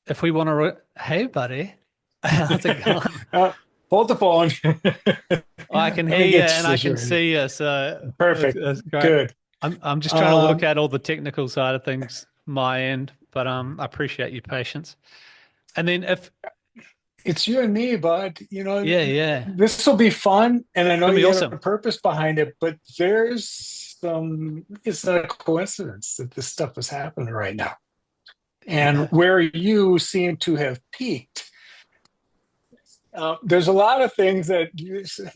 if we want to, hey, buddy, how's it going? Uh, Hold the phone. I can Let hear me you get and I can situated. see you, so Perfect. that's great. Good. I'm just trying to work Um, out all the technical side of things, my end, but I appreciate your patience. And then if, it's you and me, bud. yeah, yeah, This will be fun, and I it's know gonna be you have a awesome. purpose behind it, but it's not a coincidence that this stuff is happening right now. And Yeah, where you seem to have peaked, there's a lot of things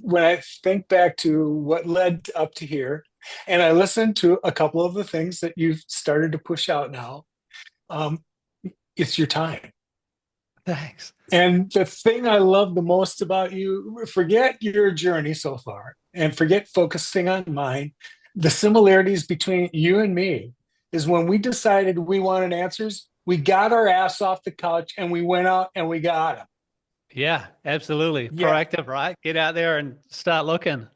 when I think back to what led up to here, and I listened to a couple of the things that you've started to push out now. Um, it's your time. thanks. And the thing I love the most about you, forget your journey so far and forget focusing on mine. The similarities between you and me is when we decided we wanted answers, we got our ass off the couch and we went out and we got them. Yeah, absolutely. Yeah. Proactive, right? Get out there and start looking.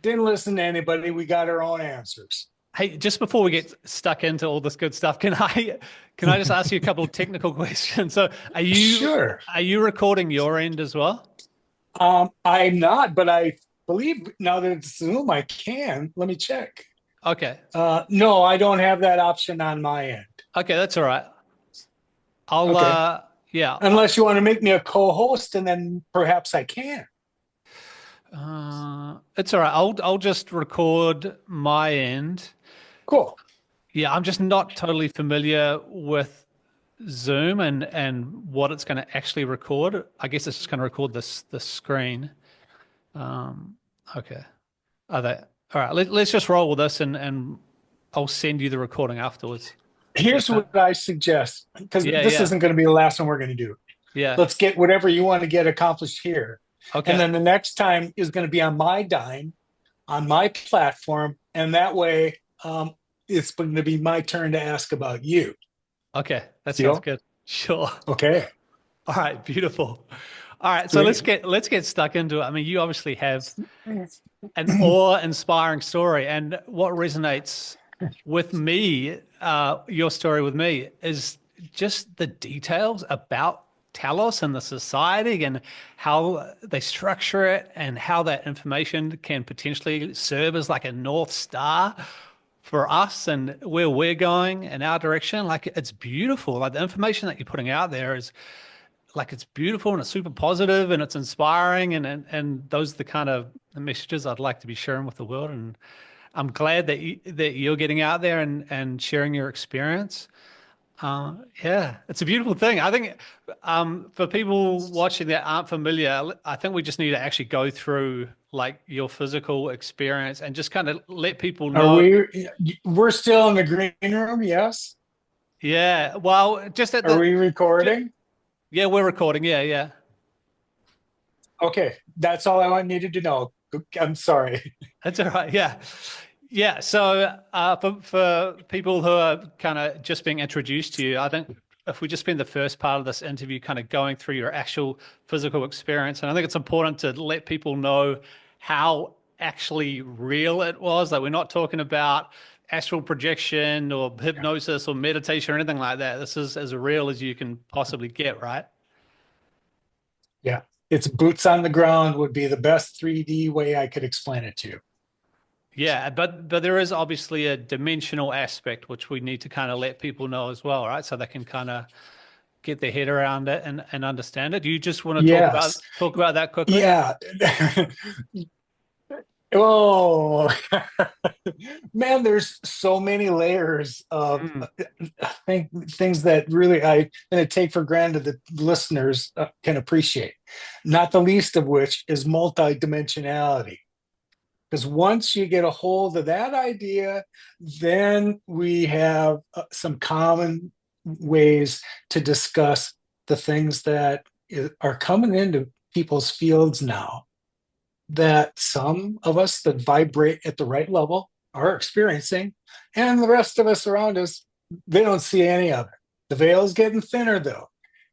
Didn't listen to anybody. We got our own answers. Hey, just before we get stuck into all this good stuff, can I just ask you a couple of technical questions? So, Sure. are you recording your end as well? I'm not, but I believe now that it's Zoom, I can. Let me check. Okay. No, I don't have that option on my end. Okay, that's all right. I'll Okay. yeah. Unless you want to make me a co-host, and then perhaps I can. It's all right. I'll just record my end. Cool. Yeah, I'm just not totally familiar with Zoom and what it's going to actually record. I guess it's just going to record this screen. Um, okay. Are they all right? Let's just roll with this and I'll send you the recording afterwards. Does that Here's sound? what I suggest, because Yeah, this yeah, isn't going to be the last one we're going to do. yeah. Let's get whatever you want to get accomplished here. And Okay. then the next time is going to be on my dime, on my platform. And that way, it's going to be my turn to ask about you. Okay. That sounds Deal? good. Sure. Okay. All right, beautiful. All right, so Sweet. let's get stuck into it. I mean, you obviously have an awe-inspiring story, and what resonates with me, your story with me, is just the details about Talos and the society and how they structure it and how that information can potentially serve as like a North Star for us and where we're going in our direction. Like it's beautiful. Like the information that you're putting out there is like it's beautiful and it's super positive and it's inspiring and those are the kind of messages I'd like to be sharing with the world. And I'm glad that you're getting out there and sharing your experience. Yeah, it's a beautiful thing. I think for people watching that aren't familiar, I think we just need to actually go through like your physical experience and just kind of let people Are know. we're still in the green room? Yes. Yeah, well, just at Are the, we ju- recording? yeah, we're recording. Yeah, yeah. Okay. That's all I needed to know. I'm sorry. That's all right. Yeah. Yeah. So for people who are kind of just being introduced to you, I think if we just spend the first part of this interview kind of going through your actual physical experience, and I think it's important to let people know how actually real it was. Like we're not talking about astral projection or hypnosis or meditation or anything like that. This is as real as you can possibly get, right? Yeah. It's boots on the ground would be the best 3D way I could explain it to you. Yeah, but there is obviously a dimensional aspect which we need to kind of let people know as well, right? So they can kind of get their head around it and understand it. Do you just want to Yes. talk about that quickly? Yeah. Oh, man, there's so many layers of Mm. things that really I'm going to take for granted that listeners can appreciate. Not the least of which is multidimensionality. Because once you get a hold of that idea, then we have some common ways to discuss the things that are coming into people's fields now that some of us that vibrate at the right level are experiencing, and the rest of us around us, they don't see any of it. The veil is getting thinner, though.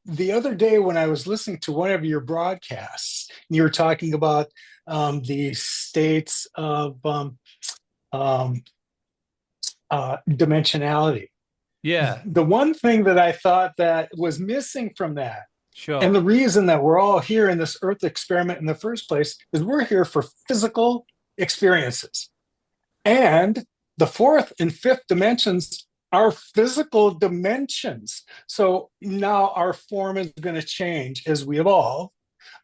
The other day, when I was listening to one of your broadcasts, you were talking about the states of um, dimensionality. Yeah, The one thing that I thought that was missing from that, and sure. the reason that we're all here in this Earth experiment in the first place, is we're here for physical experiences. And the fourth and fifth dimensions are physical dimensions. So now our form is going to change as we evolve,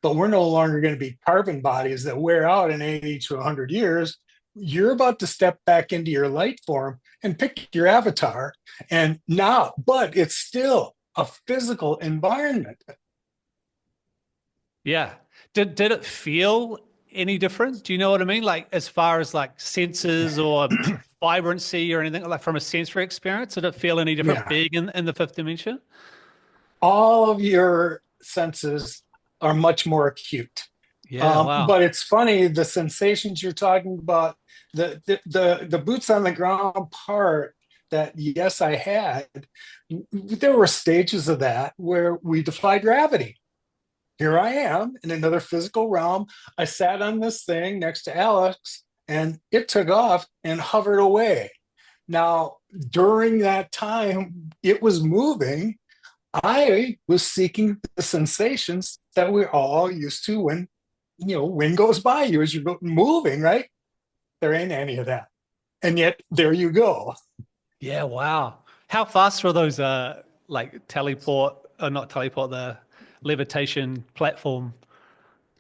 but we're no longer going to be carbon bodies that wear out in 80 to 100 years. You're about to step back into your light form and pick your avatar. And now, but it's still a physical environment. Yeah. Did it feel any different? Do you know what I mean? Like as far as like senses or vibrancy or anything like from a sensory experience, did it feel any different Yeah. being in the fifth dimension? All of your senses are much more acute. Yeah, wow. But it's funny, the sensations you're talking about, the boots on the ground part that yes, I had, there were stages of that where we defied gravity. Here I am in another physical realm. I sat on this thing next to Alex and it took off and hovered away. Now, during that time, it was moving. I was seeking the sensations that we're all used to when, wind goes by you as you're moving, right? There ain't any of that. And yet there you go. Yeah, wow. How fast were those like teleport or not teleport, the levitation platform You know,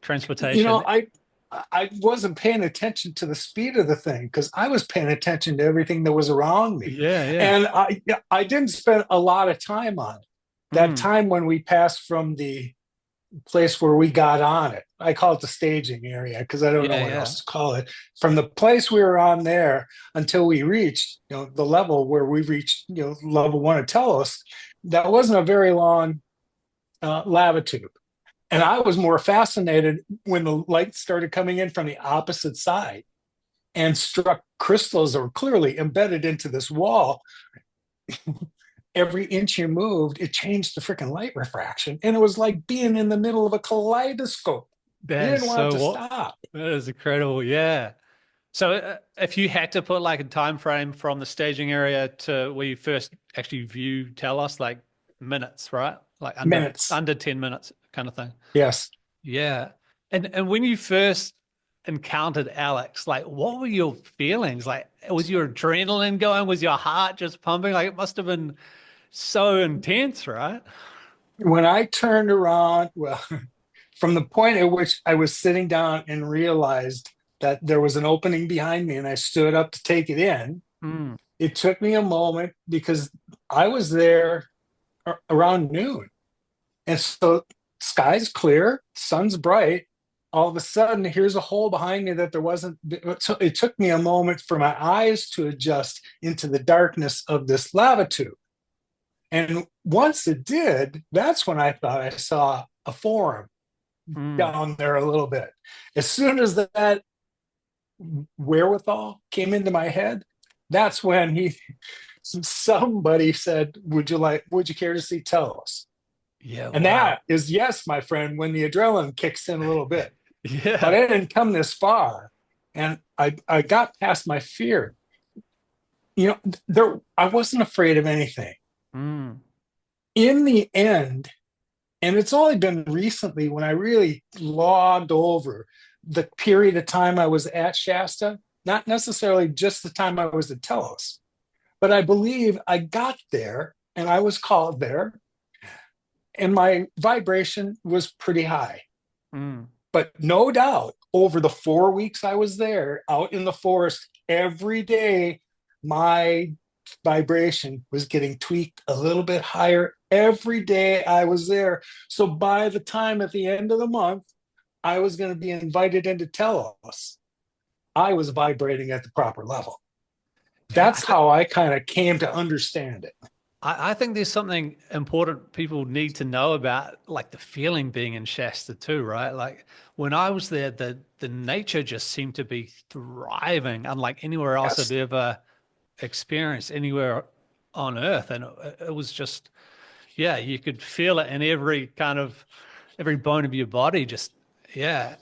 transportation? I I wasn't paying attention to the speed of the thing because I was paying attention to everything that was around me. Yeah, yeah. And I didn't spend a lot of time on it. That Mm, time when we passed from the place where we got on it. I call it the staging area because I don't know yeah, what yeah. else to call it. From the place we were on there until we reached, the level where we reached, level one of Telos, that wasn't a very long lava tube. And I was more fascinated when the light started coming in from the opposite side and struck crystals that were clearly embedded into this wall. Every inch you moved, it changed the freaking light refraction. And it was like being in the middle of a kaleidoscope. You That is didn't want it so to what stop. that is incredible. Yeah. So if you had to put like a time frame from the staging area to where you first actually view Telos, like minutes, right? Like Minutes. under 10 minutes kind of thing. Yes. Yeah. And when you first encountered Alex, like what were your feelings? Like was your adrenaline going? Was your heart just pumping? Like it must have been so intense, right? When I turned around, well, from the point at which I was sitting down and realized that there was an opening behind me and I stood up to take it in, Mm, it took me a moment because I was there around noon. And so sky's clear, sun's bright. All of a sudden, here's a hole behind me that there wasn't. So it took me a moment for my eyes to adjust into the darkness of this lava tube. And once it did, that's when I thought I saw a form mm. down there a little bit. As soon as that wherewithal came into my head, that's when somebody said, would you care to see Telos? Yeah, And wow. that is, yes, my friend, when the adrenaline kicks in a little bit. But Yeah. I didn't come this far. And I got past my fear. I wasn't afraid of anything. Mm. In the end, and it's only been recently when I really logged over the period of time I was at Shasta, not necessarily just the time I was at Telos, but I believe I got there and I was called there and my vibration was pretty high. Mm. But no doubt, over the 4 weeks I was there out in the forest, every day my vibration was getting tweaked a little bit higher every day I was there. So by the time at the end of the month, I was going to be invited into Telos, I was vibrating at the proper level. Yeah, That's how I kind of came to understand it. I think there's something important people need to know about, like the feeling being in Shasta too, right? Like when I was there, the nature just seemed to be thriving, unlike anywhere else I'd Yes. ever experienced anywhere on Earth, and it was just, yeah, you could feel it in every bone of your body. Just yeah,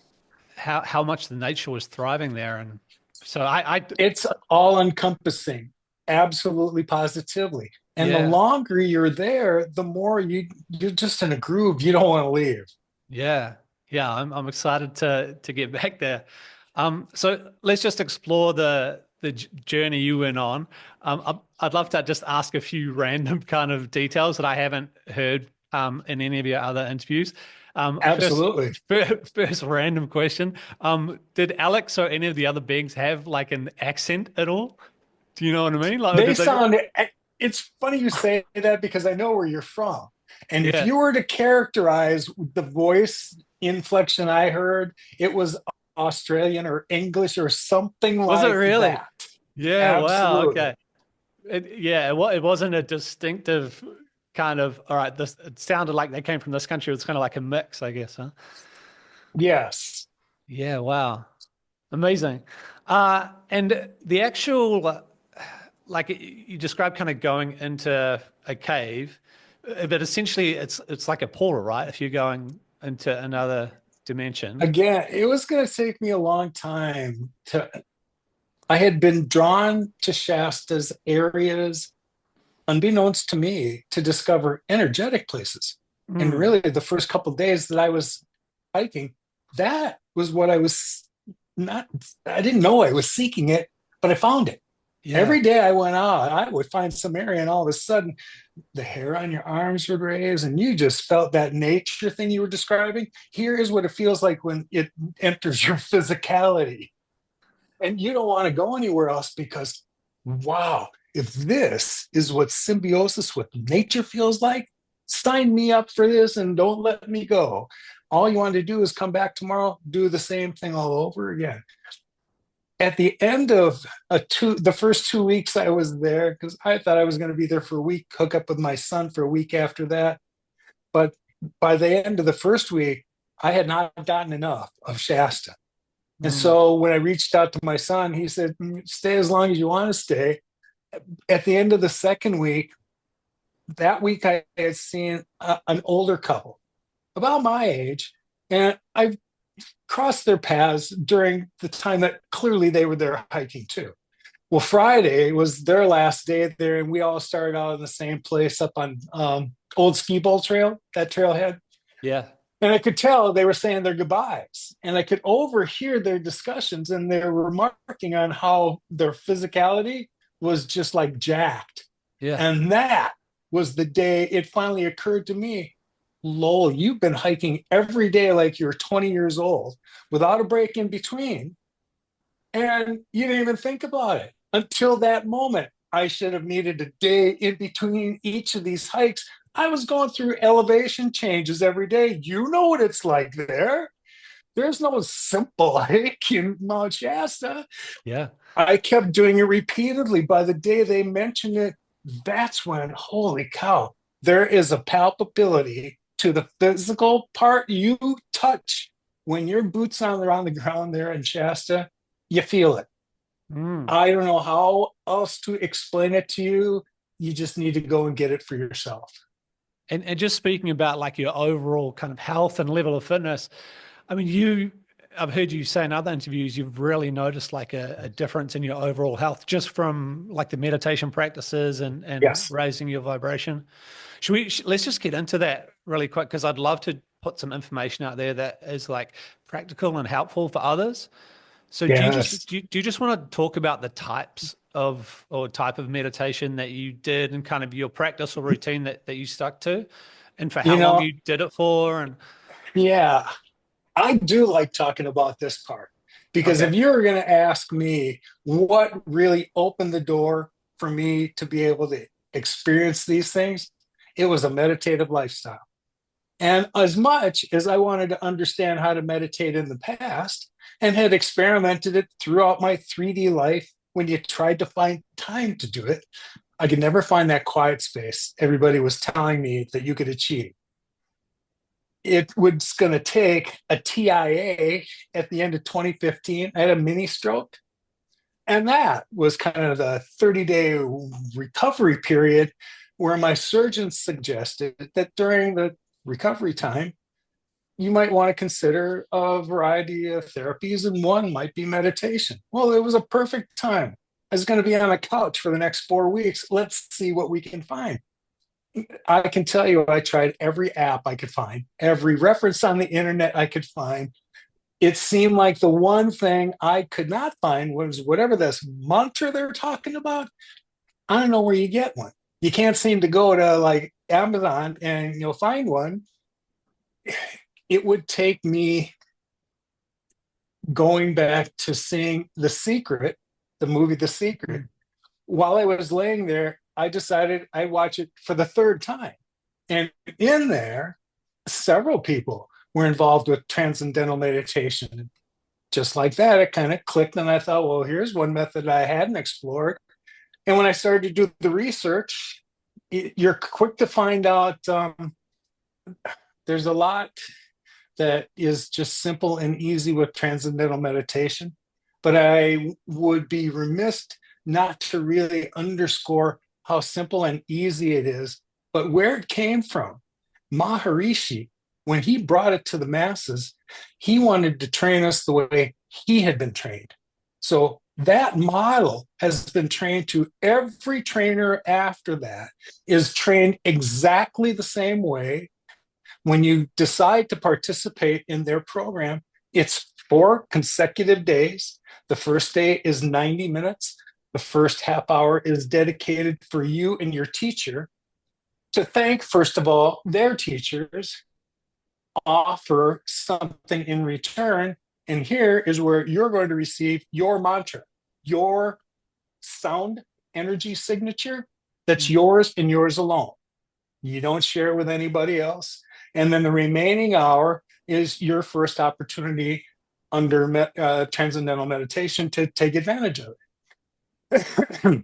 how much the nature was thriving there, and so I It's all encompassing, absolutely positively. And the Yeah. longer you're there, the more you're just in a groove. You don't want to leave. Yeah. Yeah. I'm excited to get back there. So let's just explore the journey you went on. I'd love to just ask a few random kind of details that I haven't heard in any of your other interviews. First, Absolutely. first random question. Did Alex or any of the other beings have like an accent at all? Do you know what I mean? Like, or They did they? sound, it's funny you say that because I know where you're from. And if Yeah. you were to characterize the voice inflection I heard, it was Australian or English or something Was it like really? that. Yeah. Wow. Absolutely. Okay. Yeah, it wasn't a distinctive kind of, all right, this, it sounded like they came from this country. It was kind of like a mix, I guess, huh? Yes. Yeah, wow. Amazing. And the actual, like you described kind of going into a cave, but essentially it's like a portal, right? If you're going into another dimension. Again, it was going to take me a long time to. I had been drawn to Shasta's areas, unbeknownst to me, to discover energetic places. And Mm, really, the first couple of days that I was hiking, that was what I was not, I didn't know I was seeking it, but I found it. yeah. Every day I went out, I would find some area, and all of a sudden, the hair on your arms would raise, and you just felt that nature thing you were describing. Here is what it feels like when it enters your physicality. And you don't want to go anywhere else because, wow, if this is what symbiosis with nature feels like, sign me up for this and don't let me go. All you want to do is come back tomorrow, do the same thing all over again. At the end of the first 2 weeks I was there, because I thought I was going to be there for a week, hook up with my son for a week after that. But by the end of the first week, I had not gotten enough of Shasta. And Mm, so when I reached out to my son, he said, stay as long as you want to stay. At the end of the second week, that week I had seen an older couple about my age, and I crossed their paths during the time that clearly they were there hiking too. Well, Friday was their last day there, and we all started out in the same place up on Old Ski Bowl Trail, that trailhead. yeah. And I could tell they were saying their goodbyes. And I could overhear their discussions, and they were remarking on how their physicality was just like jacked. Yeah. And that was the day it finally occurred to me, Lowell, you've been hiking every day like you're 20 years old without a break in between. And you didn't even think about it until that moment. I should have needed a day in between each of these hikes. I was going through elevation changes every day. You know what it's like there. There's no simple hike in Mount Shasta. Yeah. I kept doing it repeatedly. By the day they mentioned it, that's when, holy cow, there is a palpability to the physical part you touch when your boots on the ground there in Shasta. You feel it. Mm. I don't know how else to explain it to you. You just need to go and get it for yourself. And just speaking about like your overall kind of health and level of fitness, I mean, I've heard you say in other interviews, you've really noticed like a difference in your overall health just from like the meditation practices and Yes. raising your vibration. Let's just get into that really quick because I'd love to put some information out there that is like practical and helpful for others. So Yes. do you just want to talk about the types of or type of meditation that you did and kind of your practice or routine that you stuck to and for You how long know, you did it for and yeah, I do like talking about this part because okay. if you were going to ask me what really opened the door for me to be able to experience these things, it was a meditative lifestyle. And as much as I wanted to understand how to meditate in the past and had experimented it throughout my 3D life, when you tried to find time to do it, I could never find that quiet space everybody was telling me that you could achieve. It was going to take a TIA at the end of 2015. I had a mini stroke. And that was kind of the 30-day recovery period where my surgeon suggested that during the recovery time, you might want to consider a variety of therapies, and one might be meditation. Well, it was a perfect time. I was going to be on a couch for the next 4 weeks. Let's see what we can find. I can tell you, I tried every app I could find, every reference on the internet I could find. It seemed like the one thing I could not find was whatever this mantra they're talking about. I don't know where you get one. You can't seem to go to like Amazon and you'll find one. It would take me going back to seeing The Secret, the movie The Secret. While I was laying there, I decided I'd watch it for the third time. And in there, several people were involved with transcendental meditation. Just like that, it kind of clicked, and I thought, well, here's one method I hadn't explored. And when I started to do the research, you're quick to find out there's a lot that is just simple and easy with transcendental meditation. But I would be remiss not to really underscore how simple and easy it is, but where it came from. Maharishi, when he brought it to the masses, he wanted to train us the way he had been trained. So that model has been trained to every trainer after that is trained exactly the same way. When you decide to participate in their program, it's 4 consecutive days. The first day is 90 minutes. The first half hour is dedicated for you and your teacher to thank, first of all, their teachers, offer something in return. And here is where you're going to receive your mantra, your sound energy signature that's yours and yours alone. You don't share it with anybody else. And then the remaining hour is your first opportunity under transcendental meditation to take advantage of it.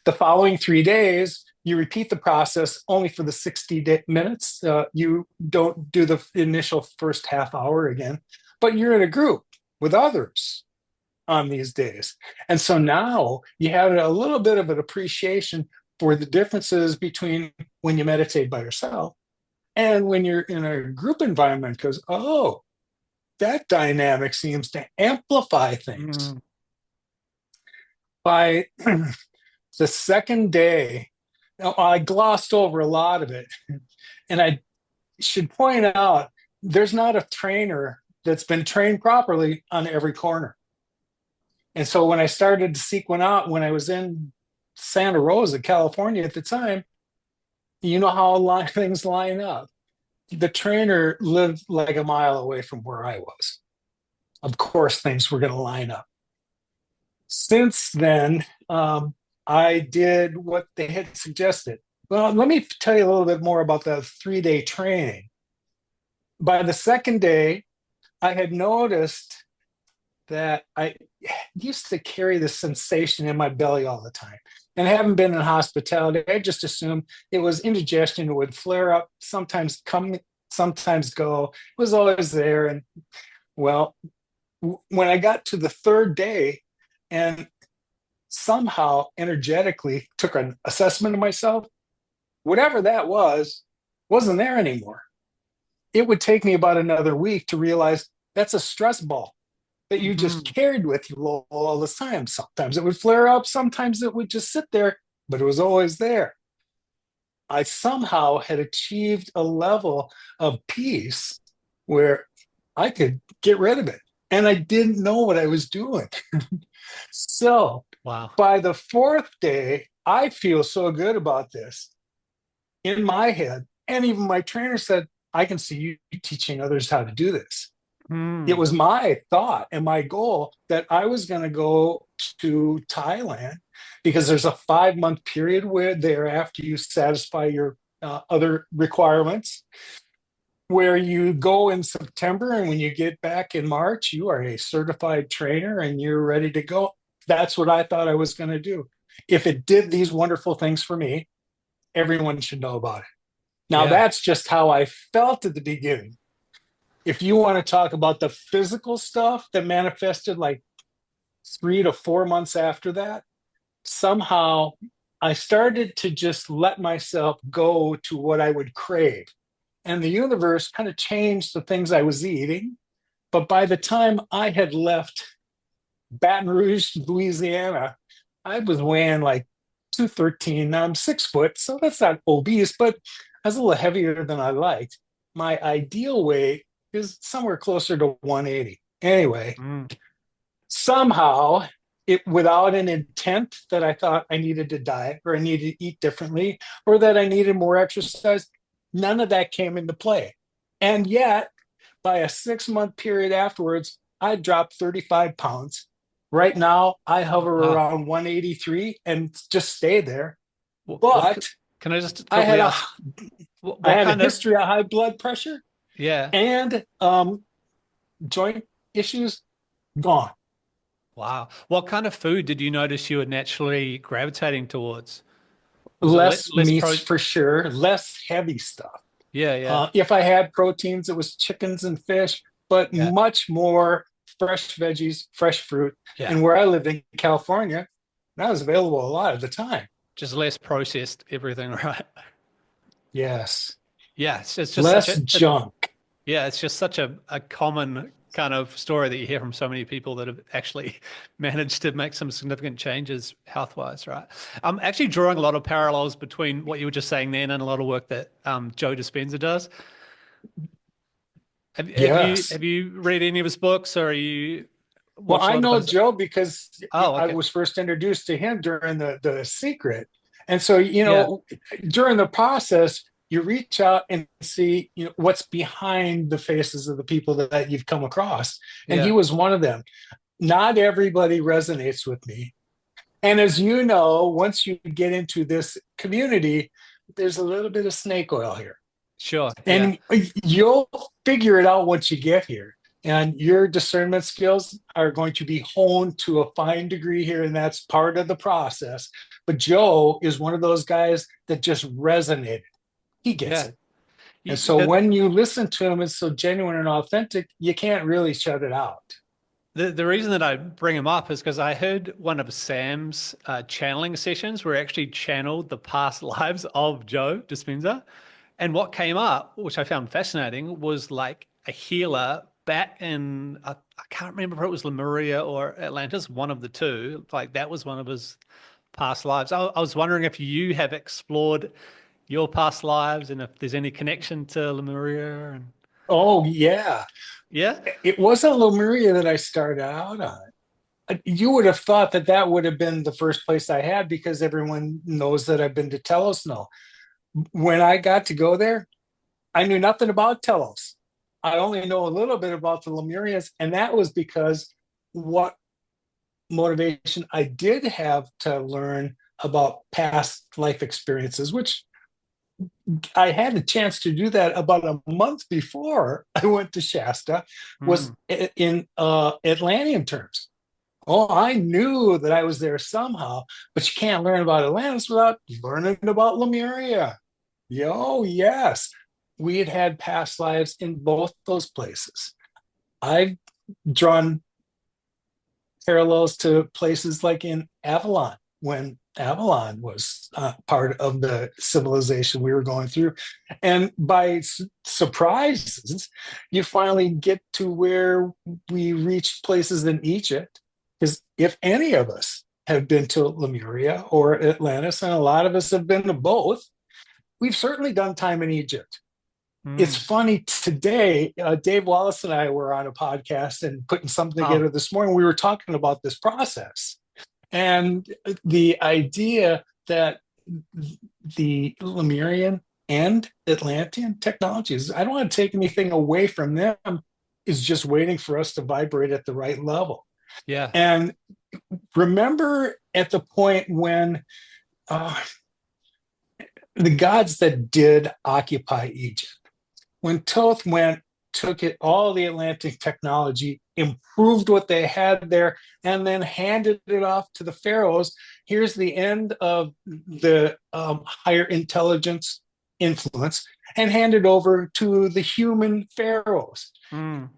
The following 3 days, you repeat the process only for the 60 minutes. You don't do the initial first half hour again, but you're in a group with others on these days. And so now you have a little bit of an appreciation for the differences between when you meditate by yourself and when you're in a group environment, because, oh, that dynamic seems to amplify things. By the second day, I glossed over a lot of it. And I should point out, there's not a trainer that's been trained properly on every corner. And so when I started to seek one out, when I was in Santa Rosa, California at the time, you know how things line up. The trainer lived like a mile away from where I was. Of course, things were going to line up. Since then, I did what they had suggested. Well, let me tell you a little bit more about the 3-day training. By the second day, I had noticed that I used to carry this sensation in my belly all the time. And having been in hospitality, I just assumed it was indigestion. It would flare up, sometimes come, sometimes go. It was always there. And well, when I got to the third day and somehow energetically took an assessment of myself, whatever that wasn't there anymore. It would take me about another week to realize that's a stress ball that you just carried with you all the time. Sometimes it would flare up, sometimes it would just sit there, but it was always there. I somehow had achieved a level of peace where I could get rid of it. And I didn't know what I was doing. So wow. By the 4th day, I feel so good about this in my head. And even my trainer said, I can see you teaching others how to do this. It was my thought and my goal that I was going to go to Thailand because there's a 5-month period where thereafter you satisfy your other requirements, where you go in September and when you get back in March, you are a certified trainer and you're ready to go. That's what I thought I was going to do. If it did these wonderful things for me, everyone should know about it. Now, that's just how I felt at the beginning. If you want to talk about the physical stuff that manifested like 3 to 4 months after that, somehow I started to just let myself go to what I would crave. And the universe kind of changed the things I was eating. But by the time I had left Baton Rouge, Louisiana, I was weighing like 213. Now I'm 6 foot, so that's not obese, but I was a little heavier than I liked. My ideal weight is somewhere closer to 180. Anyway, Mm. somehow it without an intent that I thought I needed to diet or I needed to eat differently or that I needed more exercise, none of that came into play. And yet, by a 6 month period afterwards, I dropped 35 pounds. Right now, I hover Wow. around 183 and just stay there. What But can I just I quickly had a ask? I What had a kind of, history of high blood pressure yeah. and joint issues gone. Wow. What kind of food did you notice you were naturally gravitating towards? Was it Less less meats pro? for sure, less heavy stuff. Yeah, yeah, If I had proteins, it was chickens and fish, but yeah, much more fresh veggies, fresh fruit. yeah. And where I lived in California, that was available a lot of the time. Just less processed everything, right? Yes. Yeah, it's just such Less a junk. yeah, it's just such a common kind of story that you hear from so many people that have actually managed to make some significant changes health-wise, right? I'm actually drawing a lot of parallels between what you were just saying then and a lot of work that Joe Dispenza does. Yes. Have you read any of his books or you Well, watched a I lot of know his? Joe because Oh, I okay. was first introduced to him during the secret. And so, Yeah, during the process, you reach out and see, what's behind the faces of the people that you've come across. And he yeah, was one of them. Not everybody resonates with me. And as you know, once you get into this community, there's a little bit of snake oil here. sure. Yeah, And you'll figure it out once you get here. And your discernment skills are going to be honed to a fine degree here, and that's part of the process. But Joe is one of those guys that just resonated. He gets yeah. it. And so when you listen to him, it's so genuine and authentic, you can't really shut it out. The reason that I bring him up is because I heard one of Sam's channeling sessions where he actually channeled the past lives of Joe Dispenza. And what came up, which I found fascinating, was like a healer back in, I can't remember if it was Lemuria or Atlantis, one of the two. Like that was one of his past lives. I was wondering if you have explored your past lives and if there's any connection to Lemuria and Oh, yeah. yeah, It wasn't Lemuria that I started out on. You would have thought that that would have been the first place I had because everyone knows that I've been to Telos now. When I got to go there, I knew nothing about Telos. I only know a little bit about the Lemurians, and that was because what motivation I did have to learn about past life experiences, which I had a chance to do that about a month before I went to Shasta, was mm, in Atlantean terms. Oh, I knew that I was there somehow, but you can't learn about Atlantis without learning about Lemuria. Yo, yes. We had had past lives in both those places. I've drawn parallels to places like in Avalon when Avalon was part of the civilization we were going through. And by surprises, you finally get to where we reached places in Egypt. Because if any of us have been to Lemuria or Atlantis, and a lot of us have been to both, we've certainly done time in Egypt. It's mm. funny today, Dave Wallace and I were on a podcast and putting something Oh, together this morning. We were talking about this process and the idea that the Lemurian and Atlantean technologies, I don't want to take anything away from them, is just waiting for us to vibrate at the right level. yeah. And remember at the point when uh, the gods that did occupy Egypt, when Toth went, took it all the Atlantic technology, improved what they had there, and then handed it off to the pharaohs. Here's the end of the higher intelligence influence, and handed over to the human pharaohs. Mm.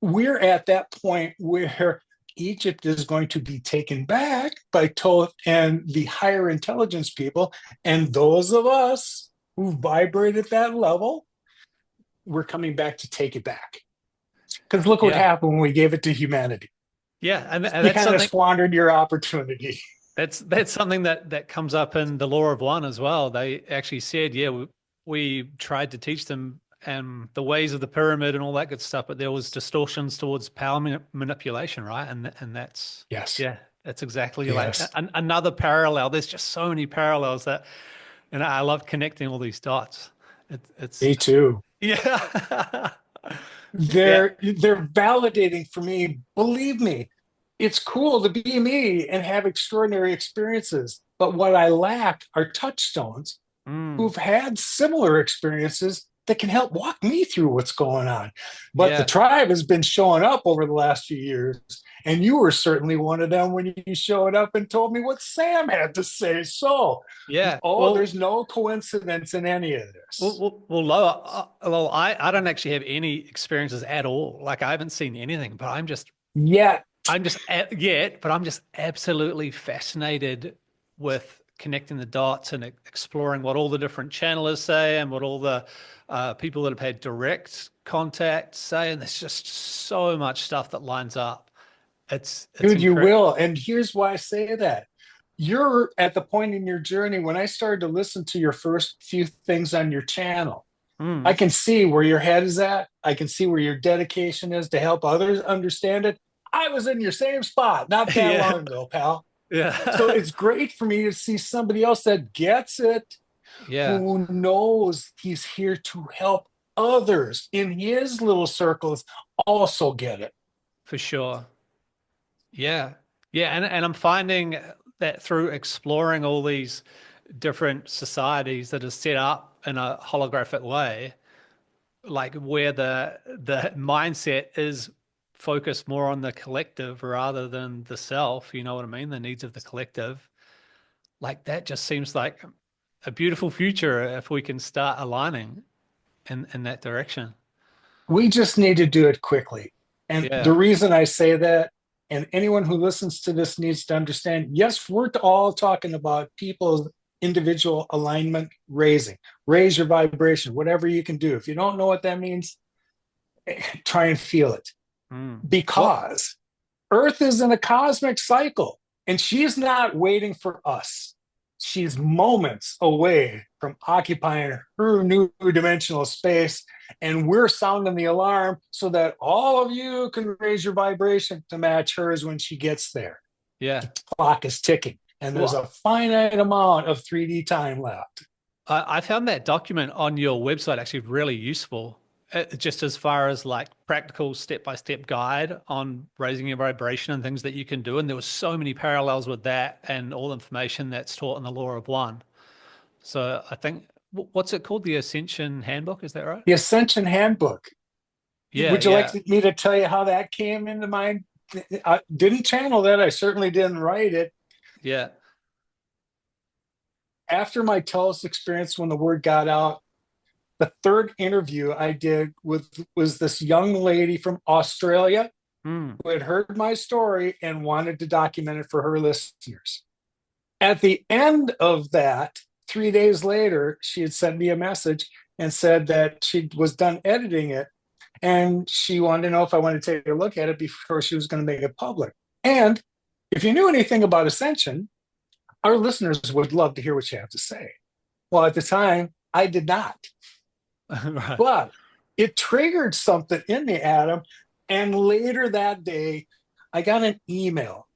We're at that point where Egypt is going to be taken back by Toth and the higher intelligence people, and those of us who vibrate at that level, we're coming back to take it back. Because look what Yeah. happened when we gave it to humanity. Yeah, and You that's kind of something squandered your opportunity. that's something that comes up in the Law of One as well. They actually said, yeah, we tried to teach them the ways of the pyramid and all that good stuff, but there was distortions towards power manipulation, right? And that's Yes. yeah, that's exactly like Yes. another parallel. There's just so many parallels that, and I love connecting all these dots. It's Me too. yeah, yeah, They're validating for me. Believe me, it's cool to be me and have extraordinary experiences. But what I lack are touchstones mm, who've had similar experiences that can help walk me through what's going on. But the yeah. tribe has been showing up over the last few years, and you were certainly one of them when you showed up and told me what Sam had to say. So, Yeah. oh, there's no coincidence in any of this. I don't actually have any experiences at all. Like I haven't seen anything, but Yet, I'm just absolutely fascinated with connecting the dots and exploring what all the different channelers say and what all the people that have had direct contact say. And there's just so much stuff that lines up. It's dude, you incredible. will. And here's why I say that. You're at the point in your journey when I started to listen to your first few things on your channel. I Mm. can see where your head is at. I can see where your dedication is to help others understand it. I was in your same spot not that Yeah. long ago, pal. So Yeah. it's great for me to see somebody else that gets it, Yeah, who knows he's here to help others in his little circles also get it. for sure. Yeah. Yeah. And I'm finding that through exploring all these different societies that are set up in a holographic way, like where the mindset is focused more on the collective rather than the self, you know what I mean? The needs of the collective. Like that just seems like a beautiful future if we can start aligning in that direction. We just need to do it quickly. And the Yeah. reason I say that, and anyone who listens to this needs to understand, yes, we're all talking about people's individual alignment raising, raise your vibration, whatever you can do. If you don't know what that means, try and feel it. Mm. What? Because Earth is in a cosmic cycle and she's not waiting for us. She's moments away from occupying her new dimensional space. And we're sounding the alarm so that all of you can raise your vibration to match hers when she gets there. Yeah. The clock is ticking, and there's Well, a finite amount of 3D time left. I found that document on your website actually really useful, just as far as like practical step-by-step guide on raising your vibration and things that you can do. And there was so many parallels with that and all the information that's taught in the Law of One. So I think, what's it called? The Ascension Handbook, is that right? The Ascension Handbook. Yeah, Would you like yeah, me to tell you how that came into mind? I didn't channel that. I certainly didn't write it. yeah. After my Telos experience, when the word got out, the third interview I did with was this young lady from Australia Mm, who had heard my story and wanted to document it for her listeners. At the end of that, 3 days later, she had sent me a message and said that she was done editing it and she wanted to know if I wanted to take a look at it before she was going to make it public. And if you knew anything about Ascension, our listeners would love to hear what you have to say. Well, at the time, I did not. right. But it triggered something in me, Adam. And later that day, I got an email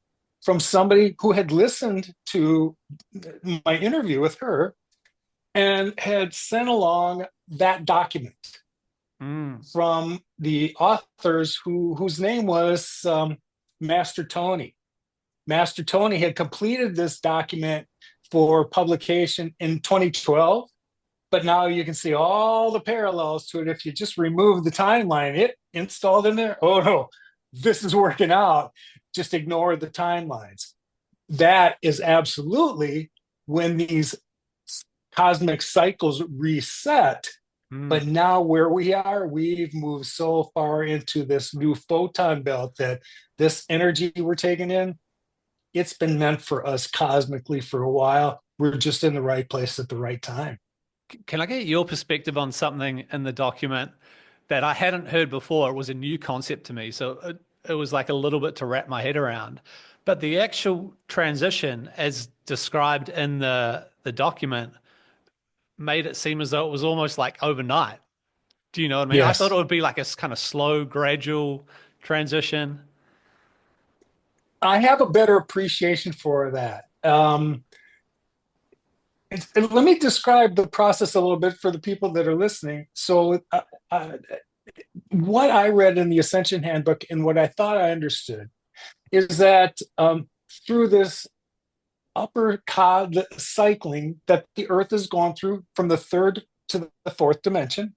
from somebody who had listened to my interview with her and had sent along that document Mm, from the authors whose name was Master Tony. Master Tony had completed this document for publication in 2012, but now you can see all the parallels to it. If you just remove the timeline, it installed in there. Oh no, this is working out. Just ignore the timelines. That is absolutely when these cosmic cycles reset. mm. But now where we are, we've moved so far into this new photon belt that this energy we're taking in, it's been meant for us cosmically for a while. We're just in the right place at the right time. Can I get your perspective on something in the document that I hadn't heard before? It was a new concept to me. So it was like a little bit to wrap my head around. But the actual transition, as described in the document, made it seem as though it was almost like overnight. Do you know what I mean? I thought Yes. it would be like a kind of slow, gradual transition. I have a better appreciation for that. Let me describe the process a little bit for the people that are listening. So, what I read in the Ascension Handbook and what I thought I understood is that through this upper cod cycling that the Earth has gone through from the third to the fourth dimension,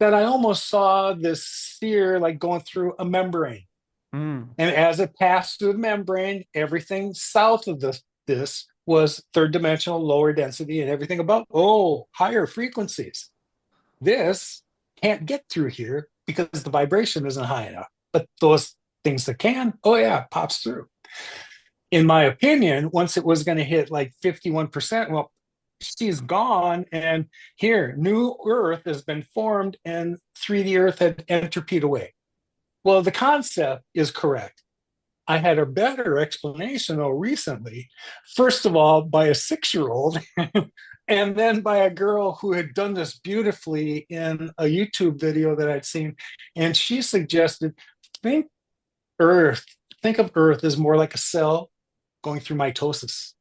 that I almost saw this sphere like going through a membrane. Mm, And as it passed through the membrane, everything south of this was third dimensional, lower density, and everything above, oh, higher frequencies. This can't get through here because the vibration isn't high enough. But those things that can, oh yeah, pops through. In my opinion, once it was going to hit like 51%, well, she's gone. And here, new Earth has been formed, and 3D Earth had entropied away. Well, the concept is correct. I had a better explanation though recently. First of all, by a 6-year-old, and then by a girl who had done this beautifully in a YouTube video that I'd seen. And she suggested, think Earth, think of Earth as more like a cell going through mitosis.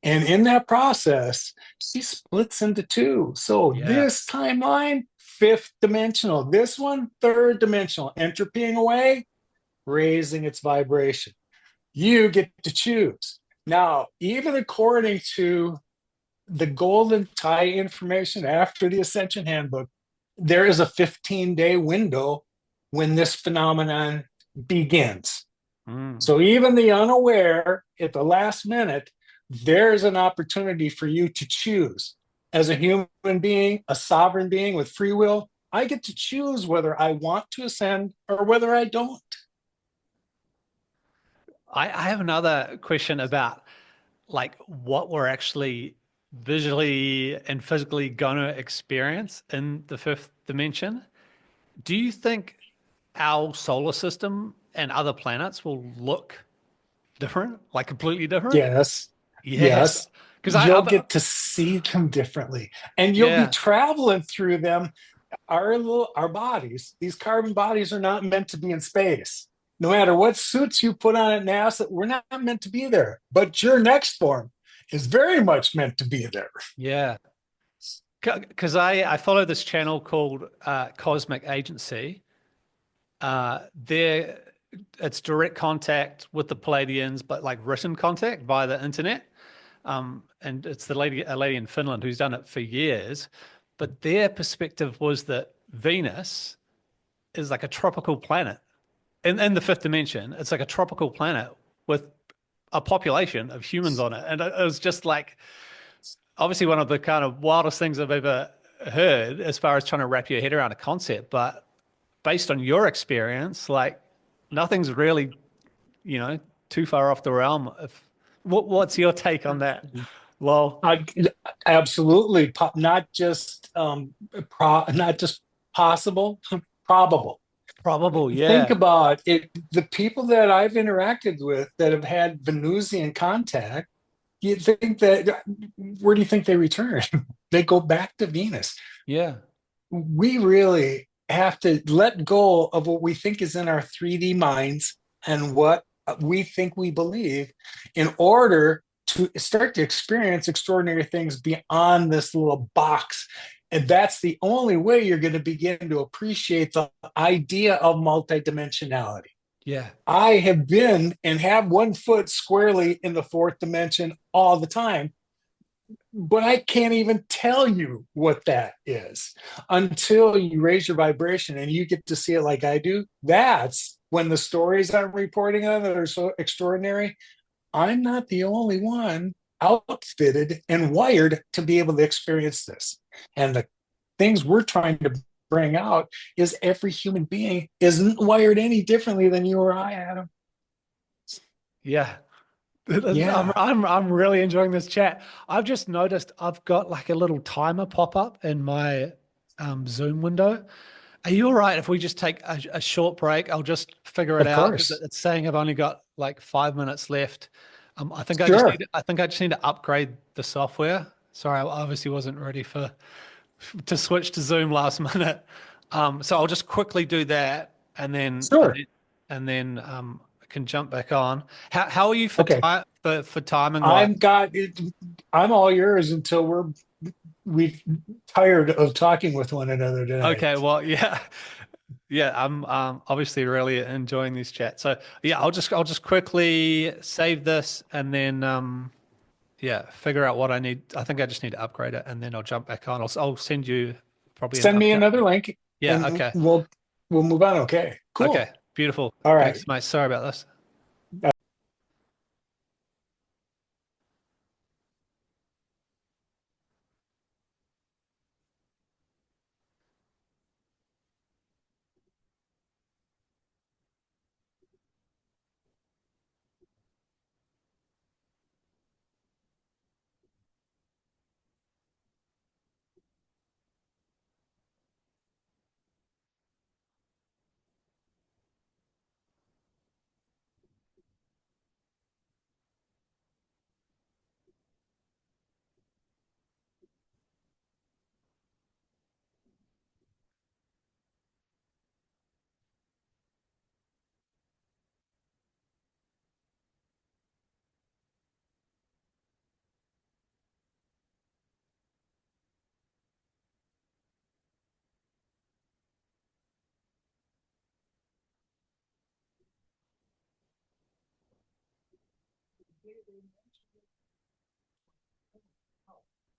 And in that process, she splits into two. So yeah. this timeline, fifth dimensional. This one, third dimensional. Entropying away, raising its vibration. You get to choose. Now, even according to the golden tie information after the Ascension Handbook, there is a 15-day window when this phenomenon begins. Mm. So even the unaware, at the last minute, there's an opportunity for you to choose. As a human being, a sovereign being with free will, I get to choose whether I want to ascend or whether I don't. I have another question about like what we're actually visually and physically going to experience in the fifth dimension. Do you think our solar system and other planets will look different, like completely different? Yes, Yes. yes. Because You'll I've, get to see them differently, and you'll be yeah, traveling through them. Our bodies, these carbon bodies, are not meant to be in space. No matter what suits you put on at NASA, we're not meant to be there. But your next form is very much meant to be there. yeah. Because I follow this channel called Cosmic Agency. There, it's direct contact with the Palladians, but like written contact via the internet. And it's a lady in Finland who's done it for years. But their perspective was that Venus is like a tropical planet. In the fifth dimension, it's like a tropical planet with a population of humans on it. And it was just like, obviously one of the kind of wildest things I've ever heard as far as trying to wrap your head around a concept. But based on your experience, like nothing's really, too far off the realm. What's your take on that? Well, I, Absolutely, not just possible, probable. probable, Think yeah. about it. The people that I've interacted with that have had Venusian contact, you think that where do you think they return? They go back to Venus. Yeah. We really have to let go of what we think is in our 3D minds and what we think we believe in order to start to experience extraordinary things beyond this little box. And that's the only way you're going to begin to appreciate the idea of multidimensionality. Yeah. I have been and have one foot squarely in the fourth dimension all the time, but I can't even tell you what that is until you raise your vibration and you get to see it like I do. That's when the stories I'm reporting on that are so extraordinary, I'm not the only one outfitted and wired to be able to experience this. And the things we're trying to bring out is every human being isn't wired any differently than you or I, Adam. Yeah. Yeah. I'm really enjoying this chat. I've just noticed I've got like a little timer pop up in my Zoom window. Are you all right if we just take a short break? I'll just figure it Of out because course. it's saying I've only got like 5 minutes left. Sure. I think I just need to upgrade the software. Sorry, I obviously wasn't ready for to switch to Zoom last minute. So I'll just quickly do that Sure. I can jump back on. How are you for Okay. time for timing wise? I'm got it. I'm all yours until we tired of talking with one another tonight. Okay, well, yeah. Yeah, I'm obviously really enjoying this chat. So yeah, I'll just quickly save this and then yeah, figure out what I need. I think I just need to upgrade it and then I'll jump back on. I'll send you probably an Send me update. another link Yeah, and okay. we'll move on. Okay. Okay, Cool. beautiful. All right. Thanks, mate. Sorry about this.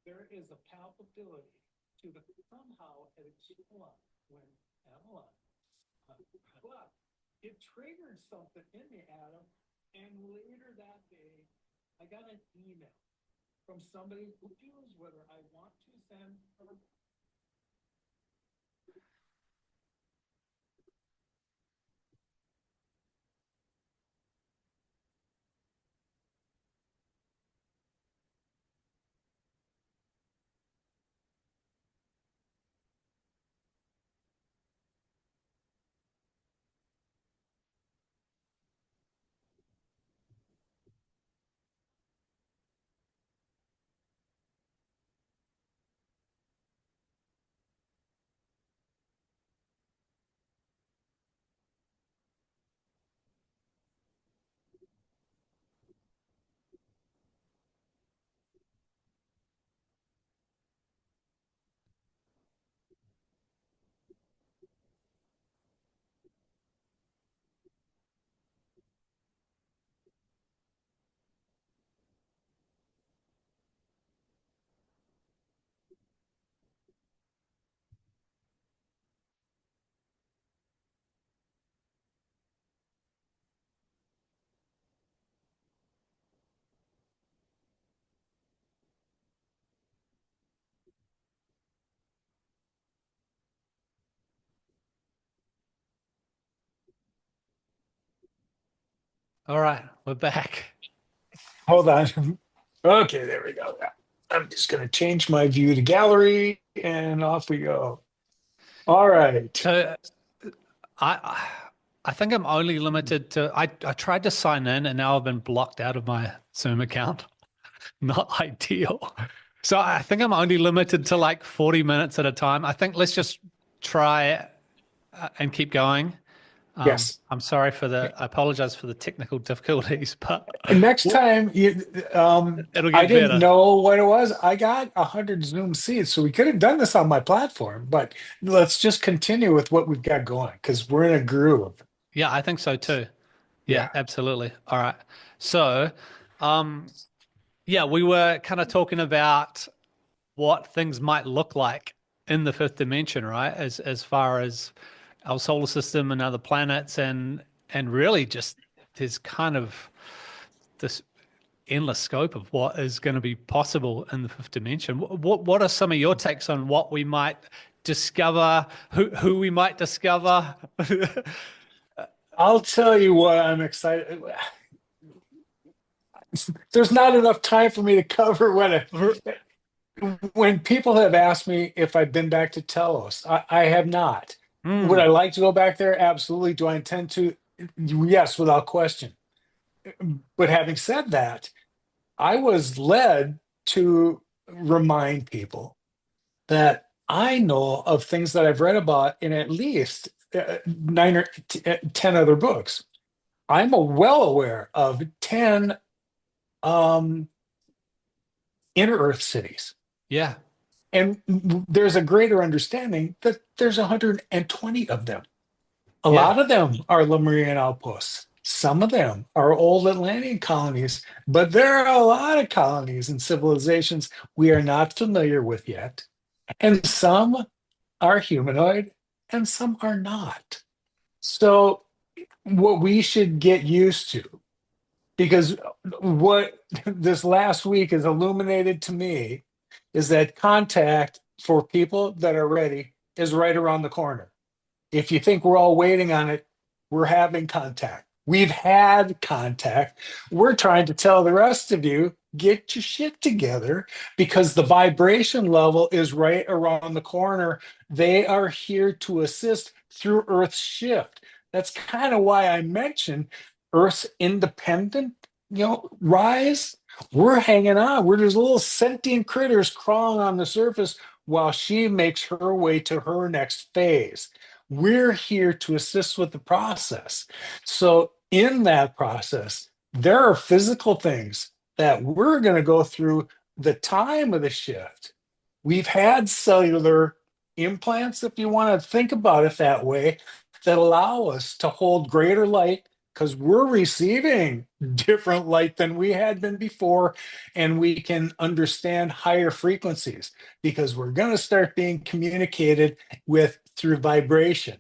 There is a palpability to the somehow at Telos when Avalon, but it triggered something in me, Adam. And later that day, I got an email from somebody who knows whether I want to send her. All right, we're back. Hold on. Okay, there we go. I'm just going to change my view to gallery and off we go. All right. So I I think I'm only limited to I tried to sign in and now I've been blocked out of my Zoom account. Not ideal. So I think I'm only limited to like 40 minutes at a time. I think let's just try and keep going. Yes. I'm sorry for I apologize for the technical difficulties, but And next time, it'll I get didn't better. know what it was. I got 100 Zoom seats, so we could have done this on my platform, but let's just continue with what we've got going because we're in a groove. Yeah, I think so too. Yeah, Yeah. absolutely. All right. So, um, yeah, we were kind of talking about what things might look like in the fifth dimension, right? As far as our solar system and other planets and really just there's kind of this endless scope of what is going to be possible in the fifth dimension. What are some of your takes on what we might discover, who we might discover? I'll tell you what I'm excited. There's not enough time for me to cover when people have asked me if I've been back to Telos. I have not. Would I Mm. like to go back there? Absolutely. Do I intend to? Yes, without question. But having said that, I was led to remind people that I know of things that I've read about in at least nine or 10 other books. I'm well aware of 10 um, inner Earth cities. Yeah. And there's a greater understanding that there's 120 of them. A Yeah. lot of them are Lemurian outposts. Some of them are old Atlantean colonies, but there are a lot of colonies and civilizations we are not familiar with yet. And some are humanoid and some are not. So, what we should get used to, because what this last week has illuminated to me is that contact for people that are ready is right around the corner. If you think we're all waiting on it, we're having contact. We've had contact. We're trying to tell the rest of you, get your shit together because the vibration level is right around the corner. They are here to assist through Earth's shift. That's kind of why I mentioned Earth's independent, rise. We're hanging on. We're just little sentient critters crawling on the surface while she makes her way to her next phase. We're here to assist with the process. So, in that process, there are physical things that we're going to go through the time of the shift. We've had cellular implants, if you want to think about it that way, that allow us to hold greater light because we're receiving different light than we had been before, and we can understand higher frequencies because we're going to start being communicated with through vibration.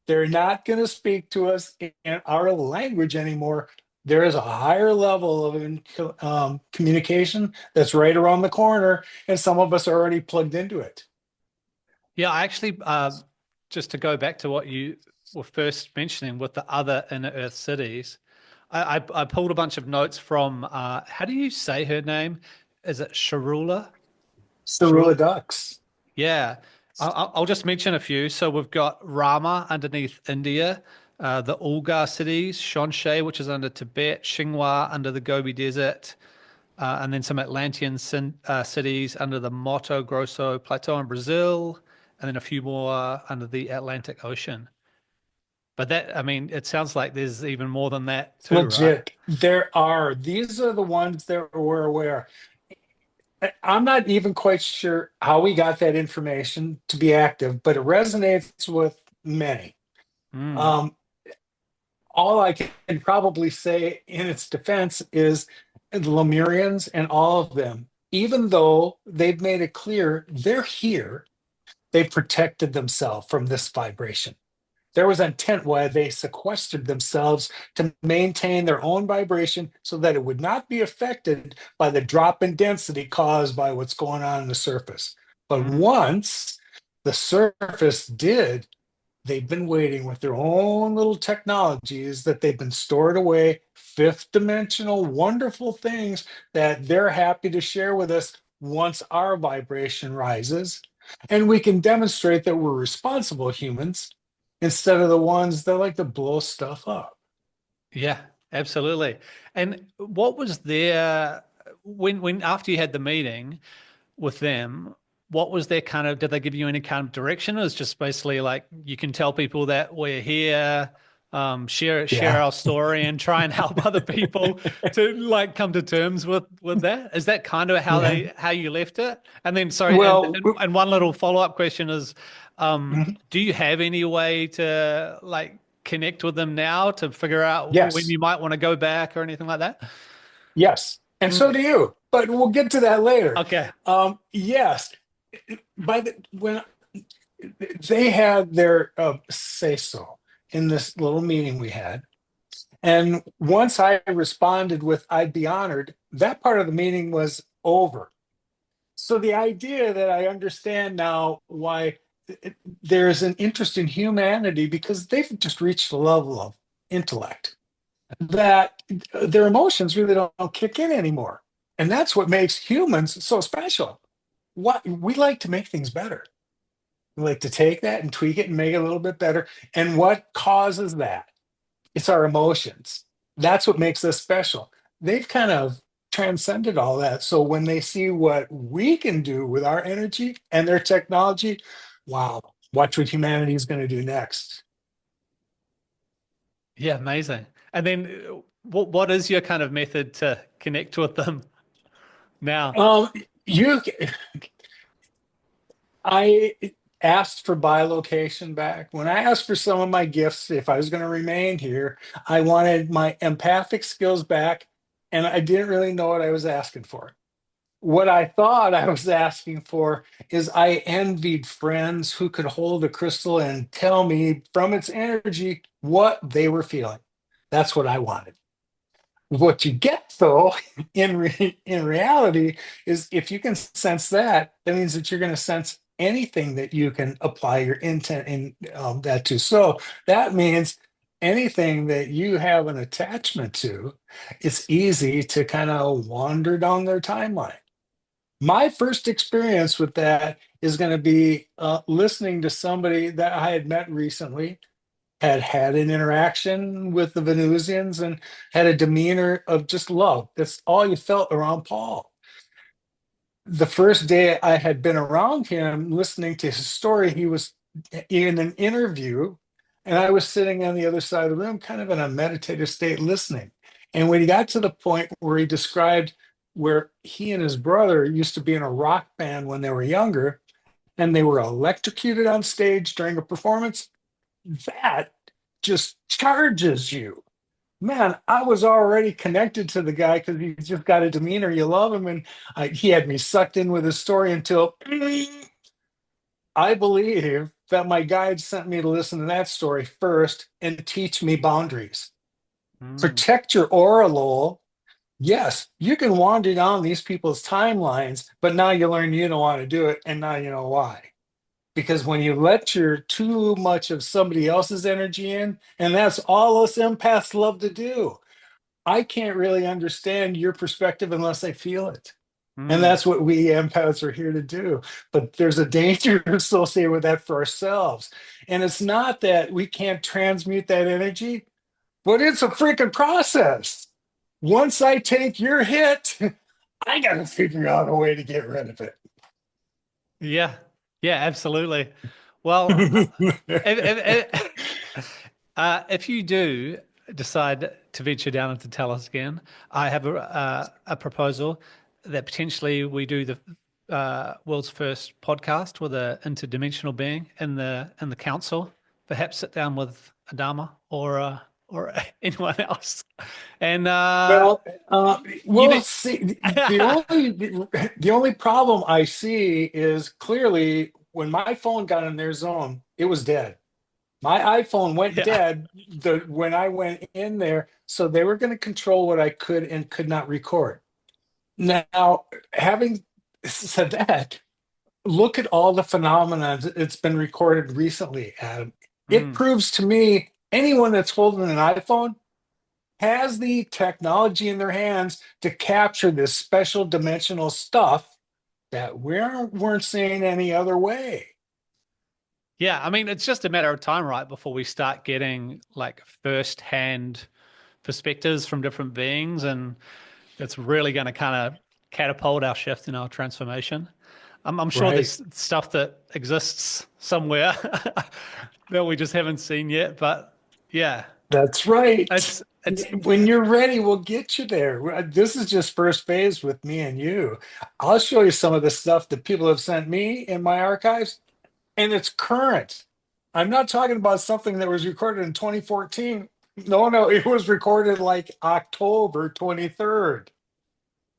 They're not going to speak to us in our language anymore. There is a higher level of communication that's right around the corner, and some of us are already plugged into it. Yeah. I actually, just to go back to what you were first mentioning with the other inner Earth cities, I pulled a bunch of notes from, how do you say her name? Is it Sharula? Cerula Sharula? ducks. Yeah. I'll just mention a few. So we've got Rama underneath India, the Ulgar cities, Shonshay, which is under Tibet, Xinhua under the Gobi Desert, and then some Atlantean cities under the Mato Grosso Plateau in Brazil, and then a few more under the Atlantic Ocean. But that, I mean, it sounds like there's even more than that too, right? Legit. There are. These are the ones that we're aware. I'm not even quite sure how we got that information to be active, but it resonates with many. Mm, Um, all I can probably say in its defense is the Lemurians and all of them, even though they've made it clear they're here, they've protected themselves from this vibration. There was intent why they sequestered themselves to maintain their own vibration so that it would not be affected by the drop in density caused by what's going on in the surface. But mm. once the surface did, they've been waiting with their own little technologies that they've been stored away, fifth dimensional, wonderful things that they're happy to share with us once our vibration rises. And we can demonstrate that we're responsible humans instead of the ones that like to blow stuff up. Yeah, absolutely. And what was their when after you had the meeting with them, what was their kind of, did they give you any kind of direction? It was just basically like you can tell people that we're here, share Yeah. our story and try and help other people to like come to terms with that. Is that kind of Yeah. how you left it? And then sorry, Well, and one little follow-up question is, mhm. do you have any way to like connect with them now to figure out when Yes. you might want to go back or anything like that? Yes. And so Mm. do you. But we'll get to that later. Okay. Yes. When they had their say so in this little meeting we had, and once I responded with "I'd be honored," that part of the meeting was over. So the idea that I understand now why there's an interest in humanity because they've just reached a level of intellect that their emotions really don't kick in anymore. And that's what makes humans so special. What we like to make things better. We like to take that and tweak it and make it a little bit better. And what causes that? It's our emotions. That's what makes us special. They've kind of transcended all that. So when they see what we can do with our energy and their technology, wow, watch what humanity is going to do next. Yeah, amazing. And then what is your kind of method to connect with them now? Um, you, I asked for bilocation back. When I asked for some of my gifts, if I was going to remain here, I wanted my empathic skills back, and I didn't really know what I was asking for. What I thought I was asking for is I envied friends who could hold a crystal and tell me from its energy what they were feeling. That's what I wanted. What you get though, in reality, is if you can sense that, that means that you're going to sense anything that you can apply your intent in that to. So that means anything that you have an attachment to, it's easy to kind of wander down their timeline. My first experience with that is going to be listening to somebody that I had met recently, had an interaction with the Venusians, and had a demeanor of just love. That's all you felt around Paul. The first day I had been around him, listening to his story, he was in an interview, and I was sitting on the other side of the room, kind of in a meditative state, listening. And when he got to the point where he described where he and his brother used to be in a rock band when they were younger, and they were electrocuted on stage during a performance, that just charges you. Man, I was already connected to the guy because he's just got a demeanor. You love him. And he had me sucked in with his story until I believe that my guide sent me to listen to that story first and teach me boundaries. Mm, Protect your aura, Lowell. Yes, you can wander down these people's timelines, but now you learn you don't want to do it. And now you know why. Because when you let your too much of somebody else's energy in, and that's all us empaths love to do, I can't really understand your perspective unless I feel it. And mm. that's what we empaths are here to do. But there's a danger associated with that for ourselves. And it's not that we can't transmute that energy, but it's a freaking process. Once I take your hit, I got to figure out a way to get rid of Yeah, yeah, absolutely. Well, it. if you do decide to venture down into Telos again, I have a proposal that potentially we do the world's first podcast with an interdimensional being in the council. Perhaps sit down with Adama or anyone else, and Well, you know, we'll see. The only problem I see is clearly when my phone got in their zone, it was dead. My iPhone went yeah, dead when I went in there, so they were going to control what I could and could not record. Now, having said that, look at all the phenomena that's been recorded recently, Adam. It mm, proves to me anyone that's holding an iPhone has the technology in their hands to capture this special dimensional stuff that weren't seeing any other way. yeah. I mean, it's just a matter of time, right, before we start getting like first-hand perspectives from different beings, and it's really going to kind of catapult our shift in our transformation. I'm sure Right. there's stuff that exists somewhere that we just haven't seen yet, but yeah, That's right. it's When you're ready, we'll get you there. This is just first phase with me and you. I'll show you some of the stuff that people have sent me in my archives, and it's current. I'm not talking about something that was recorded in 2014. No, no, it was recorded like October 23rd.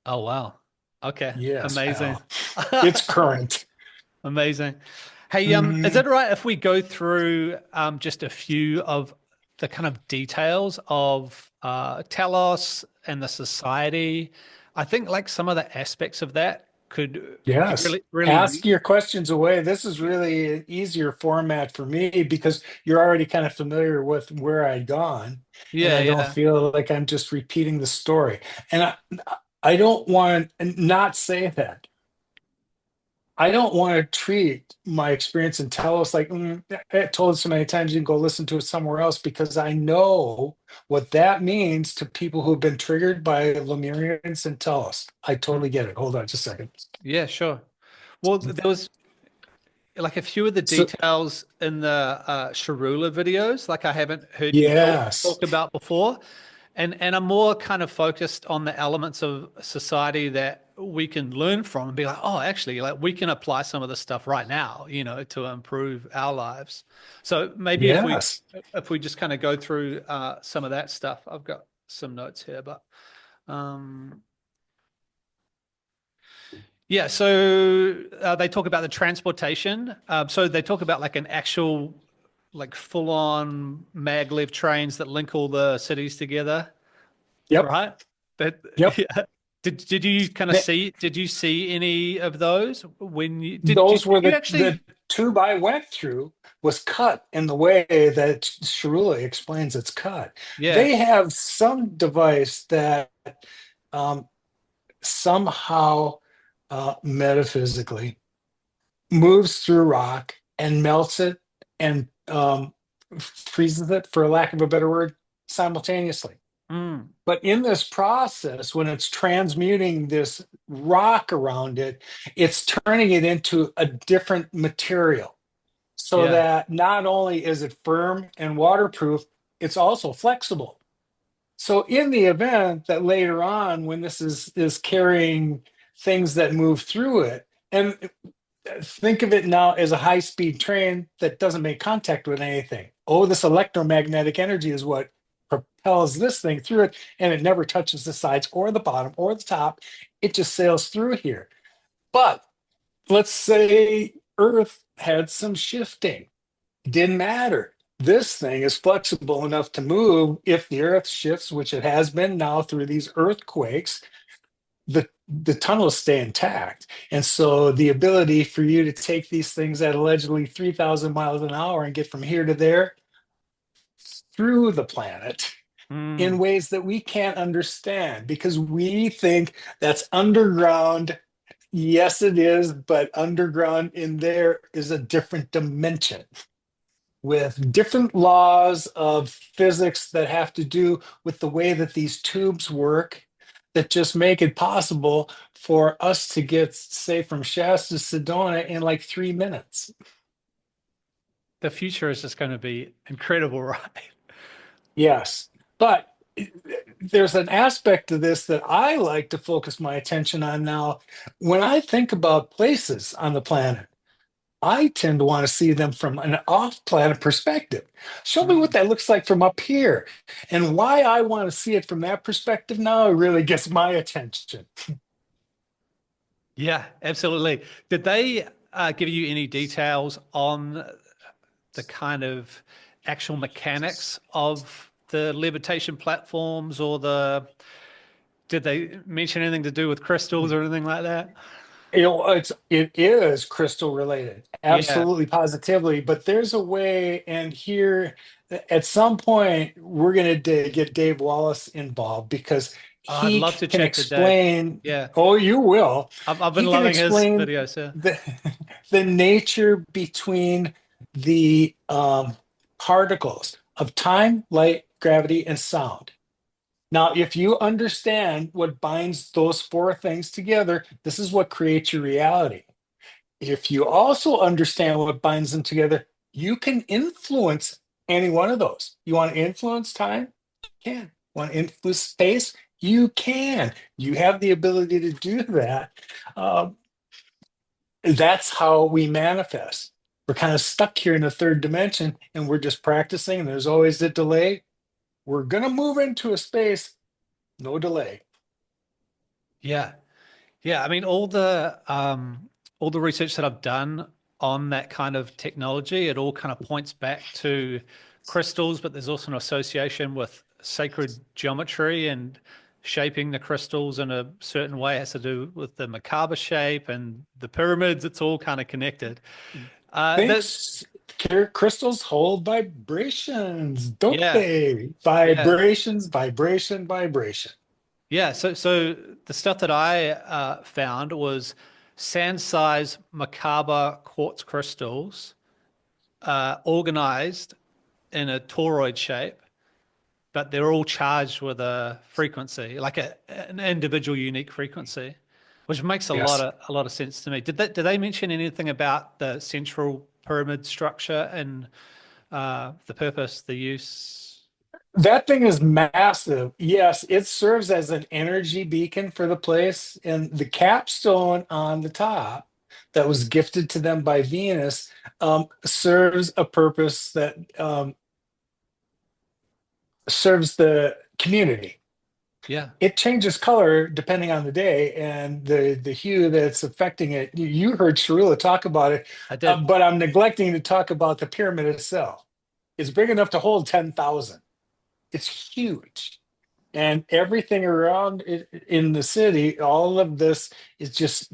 oh wow, okay, Yes, amazing, pal. It's current. amazing. Hey, is Mhm. it right if we go through just a few of the kind of details of Telos and the society? I think like some of the aspects of that could be Yes. really Ask your questions away. This is really an easier format for me because you're already kind of familiar with where I'd gone, and yeah, I don't yeah. feel like I'm just repeating the story. And I don't want to not say that. I don't want to treat my experience in Telos like, I told it so many times you can go listen to it somewhere else because I know what that means to people who've been triggered by Lemurians and Telos. I Mm. totally get it. Hold on just a second. Yeah, sure. Well, there was like a few of the So, details in the Sharula videos, like I haven't heard you yes. talk about before. And I'm more kind of focused on the elements of society that we can learn from and be like, oh, actually, like we can apply some of this stuff right now, to improve our lives. So maybe Yes. if we just kind of go through some of that stuff, I've got some notes here, but um, yeah, so they talk about the transportation. So they talk about like an actual, like full-on maglev trains that link all the cities together, Yep. right? That Yep. yeah. Did you kind of Th- see? Did you see any of those when you Those did were you the actually? tube I went through was cut in the way that Sharula explains it's cut. Yeah. They have some device that um, somehow metaphysically moves through rock and melts it and freezes it, for lack of a better word, simultaneously. Mm, But in this process, when it's transmuting this rock around it, it's turning it into a different material so yeah. that not only is it firm and waterproof, it's also flexible. So in the event that later on, when this is carrying things that move through it, and think of it now as a high-speed train that doesn't make contact with anything. Oh, this electromagnetic energy is what propels this thing through it, and it never touches the sides or the bottom or the top. It just sails through here. But let's say Earth had some shifting. It didn't matter. This thing is flexible enough to move if the Earth shifts, which it has been now through these earthquakes. The tunnels stay intact. And so the ability for you to take these things at allegedly 3,000 miles an hour and get from here to there through the planet in Mm, ways that we can't understand because we think that's underground. Yes, it is, but underground in there is a different dimension with different laws of physics that have to do with the way that these tubes work that just make it possible for us to get, say, from Shasta to Sedona in like 3 minutes. the future is just going to be incredible, right? Yes. But there's an aspect to this that I like to focus my attention on now. When I think about places on the planet, I tend to want to see them from an off-planet perspective. Show me what Mm. that looks like from up here. And why I want to see it from that perspective now really gets my attention. Yeah, absolutely. Did they give you any details on the kind of actual mechanics of the levitation platforms or did they mention anything to do with crystals or anything like that? It is crystal related, Yeah. absolutely positively. But there's a way, and here at some point we're going to get Dave Wallace involved because Oh, I'd he love to can chat to Dave. explain. Yeah. Oh, you will. I've been He can loving his explain videos. Yeah. the the nature between the particles of time, light, gravity, and sound. Now, if you understand what binds those four things together, this is what creates your reality. If you also understand what binds them together, you can influence any one of those. You want to influence time? You can. Want to influence space? You can. You have the ability to do that. Um, that's how we manifest. We're kind of stuck here in the third dimension and we're just practicing, and there's always a delay. We're going to move into a space, no delay. Yeah. Yeah. I mean, all the research that I've done on that kind of technology, it all kind of points back to crystals, but there's also an association with sacred geometry and shaping the crystals in a certain way. It has to do with the Merkaba shape and the pyramids. It's all kind of connected. That Thinks crystals hold vibrations, don't yeah, they? yeah. Vibrations, vibration, vibration. Yeah, so the stuff that I found was sand-sized Merkaba quartz crystals, organized in a toroid shape, but they're all charged with a frequency, like an individual unique frequency, which makes Yes. a lot of sense to me. Did they mention anything about the central pyramid structure and the purpose, the use? That thing is massive. Yes, it serves as an energy beacon for the place. And the capstone on the top that was gifted to them by Venus serves a purpose that serves the community. Yeah, It changes color depending on the day and the hue that's affecting it. You heard Sharula talk about it, I did. but I'm neglecting to talk about the pyramid itself. It's big enough to hold 10,000. It's huge. And everything around it in the city, all of this is just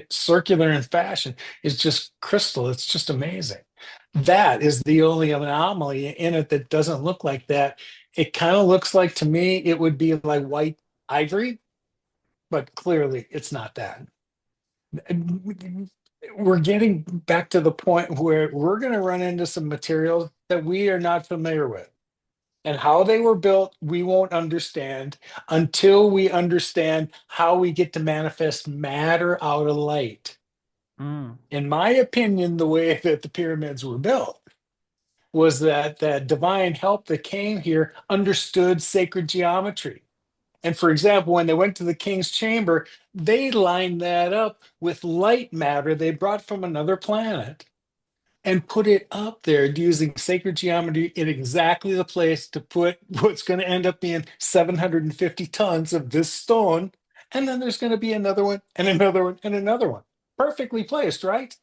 circular in fashion. It's just crystal. It's just amazing. That is the only anomaly in it that doesn't look like that. It kind of looks like, to me, it would be like white ivory, but clearly it's not that. We're getting back to the point where we're going to run into some materials that we are not familiar with. And how they were built, we won't understand until we understand how we get to manifest matter out of light. Mm. In my opinion, the way that the pyramids were built was that divine help that came here understood sacred geometry. And for example, when they went to the king's chamber, they lined that up with light matter they brought from another planet and put it up there using sacred geometry in exactly the place to put what's going to end up being 750 tons of this stone. And then there's going to be another one and another one and another one. Perfectly placed, right?